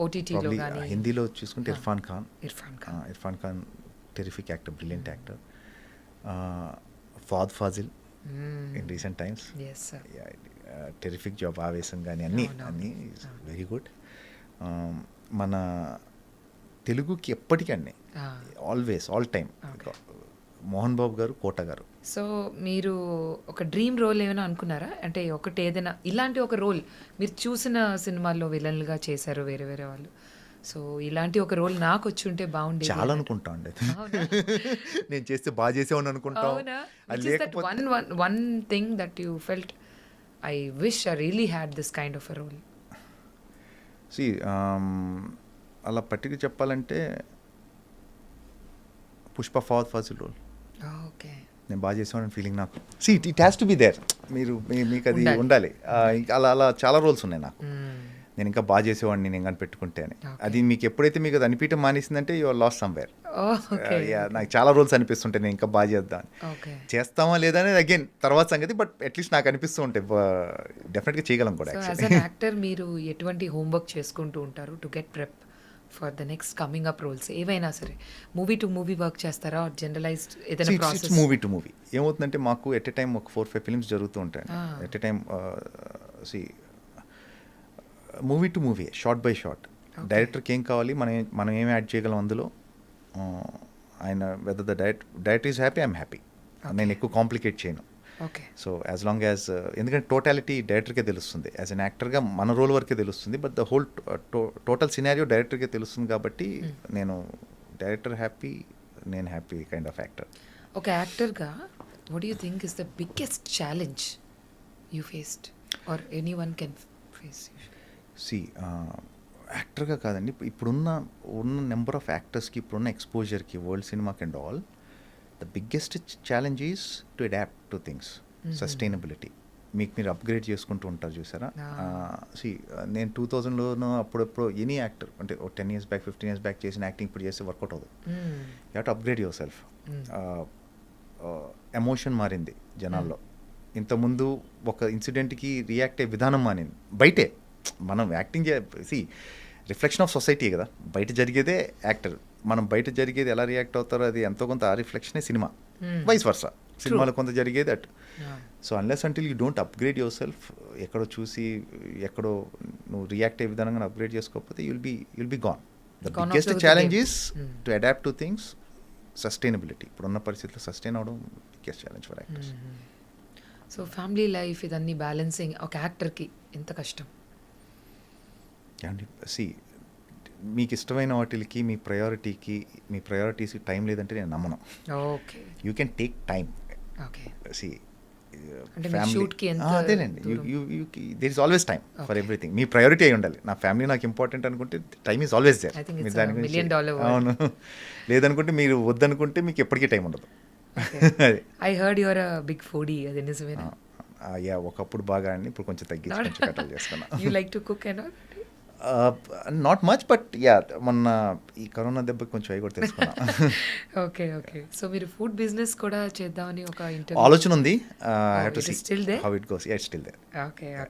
ఓటీటీలో కానీ హిందీలో చూసుకుంటే Irfan Khan terrific actor, brilliant actor. Fahad Fazil in recent times. Yes sir. Yeah, terrific job. Avesam gaani anni is very good. మన తెలుగుకి ఎప్పటికండి always all time Mohan Babu గారు, కోట గారు. సో మీరు ఒక డ్రీమ్ రోల్ ఏమైనా అనుకున్నారా? అంటే ఒకటి ఏదైనా ఇలాంటి ఒక రోల్ మీరు చూసిన సినిమాల్లో విలన్లుగా చేశారు వేరే వాళ్ళు. సో ఇలాంటి ఒక రోల్ నాకు వచ్చి ఉంటే బాగుండేది. చాలా అనుకుంటా అండి, నేను చేస్తే బాగా చేసేవాడిని అనుకుంటాం. One thing that you felt, I wish I really had this kind of a role. See అలా పట్టిక చెప్పాలంటే పుష్ప, ఫహద్ ఫాజిల్ రోల్. ఓకే, నేను బాగా చేసేవాడిని ఫీలింగ్ నాకు. See it has to be there. మీకు అది ఉండాలి. అలా చాలా రోల్స్ ఉన్నాయి నాకు. నేను ఇంకా బాగా చేసేవాడిని నేను ఇంకా పెట్టుకుంటే అని. అది మీకు ఎప్పుడైతే మీకు అది అనిపించడం మానేసిందంటే యు ఆర్ లాస్ట్ సమ్వేర్. నాకు చాలా రోల్స్ అనిపిస్తుంటాయి నేను ఇంకా బాగా చేద్దాం, చేస్తామా లేదా అనేది అగైన్ తర్వాత సంగతి. బట్ అట్లీస్ట్ నాకు అనిపిస్తూ ఉంటాయి డెఫినెట్గా చేయగలం కూడా. యాజ్ అన్ యాక్టర్ మీరు ఎటువంటి హోంవర్క్ చేసుకుంటూ ఉంటారు to get prep for the next coming up roles ఏవైనా సరే? మూవీ టు మూవీ వర్క్ చేస్తారా, జనరలైజ్డ్ ఏదైనా ప్రాసెస్? మూవీ టు మూవీ ఏమవుతుందంటే మాకు ఎట్ ఎ టైం ఒక 4-5 ఫిల్మ్స్ జరుగుతూ ఉంటాయి at a time. Movie to movie, shot by shot. డైరెక్టర్కి ఏం కావాలి, మనం ఏం యాడ్ చేయగలం అందులో. ఆయన whether the director is happy, I'm happy. నేను ఎక్కువ కాంప్లికేట్ చేయను. సో యాజ్ లాంగ్ యాజ్, ఎందుకంటే టోటాలిటీ డైరెక్టర్కే తెలుస్తుంది. యాజ్ అన్ యాక్టర్గా మన రోల్ వరకే తెలుస్తుంది, but the whole total scenario డైరెక్టర్కే తెలుస్తుంది. కాబట్టి నేను డైరెక్టర్ హ్యాపీ, నేను హ్యాపీ కైండ్ ఆఫ్ యాక్టర్. ఒక యాక్టర్గా what you think is the biggest challenge you faced or any one can face? యాక్టర్గా కాదండి, ఇప్పుడున్న నెంబర్ ఆఫ్ యాక్టర్స్కి, ఇప్పుడున్న ఎక్స్పోజర్కి, వరల్డ్ సినిమాకి and all, the biggest challenge is to adapt to things. Sustainability. మీరు అప్గ్రేడ్ చేసుకుంటూ ఉంటారు చూసారా. నేను 2000లోనూ అప్పుడప్పుడు ఎనీ యాక్టర్ అంటే 10 years బ్యాక్ 15 years బ్యాక్ చేసిన యాక్టింగ్ ఇప్పుడు చేస్తే వర్కౌట్ అవ్వదు. You have to upgrade your self. Emotion మారింది జనాల్లో. ఇంతకుముందు ఒక ఇన్సిడెంట్కి రియాక్ట్ అయ్యే విధానం మానేది బయటే మనం యాక్టింగ్ రిఫ్లెక్షన్ ఆఫ్ సొసైటీ కదా, బయట జరిగేదే యాక్టర్, మనం బయట జరిగేది ఎలా రియాక్ట్ అవుతారో అది ఎంతో కొంత ఆ రిఫ్లెక్షనే సినిమా, వైస్ వర్సా సినిమాలో కొంత జరిగేది అటు. So unless until you don't upgrade yourself, ఎక్కడో చూసి ఎక్కడో నువ్వు రియాక్ట్ అయ్యే విధానంగా అప్గ్రేడ్ చేసుకోకపోతే you'll be gone. The Gone biggest out of the challenge game. Is to adapt to things, sustainability. ఇప్పుడున్న పరిస్థితుల్లో సస్టైన్ అవడం biggest challenge for actors. So family life ఇదన్నీ బ్యాలెన్సింగ్ ఒక యాక్టర్కి ఎంత కష్టం? అండి సి, మీకు ఇష్టమైన వాటికి మీ ప్రయారిటీస్కి టైం లేదంటే నేను నమ్మను. Okay you can take time. Okay see అంటే మీ షూట్కి ఎంత అదేనండి, దూరం? There is always time for everything. మీ ప్రయారిటీ అయి ఉండాలి. నా ఫ్యామిలీ నాకు ఇంపార్టెంట్ అనుకుంటే time is always there. I think it's a $1 million word. అవును, లేదనుకుంటే మీరు వద్దనుకుంటే మీకు ఎప్పటికీ టైం ఉండదు. అదే I heard your big foodie, అది నిజమేనా? యా, ఒకప్పుడు బాగా అండి, ఇప్పుడు కొంచెం తగ్గించి కొంచెం కంట్రోల్ చేసుకున్నా. You like to cook and all? Not much, but yeah మొన్న ఈ కరోనా దెబ్బకి కొంచెం అవి కూడా తెలుసుకున్నా. Okay okay. సో మీరు ఫుడ్ బిజినెస్ కూడా చేద్దామని ఒక ఇంటర్వ్యూ ఆలోచన ఉంది. it is still there? How it goes. Yeah, it's still there. Okay okay.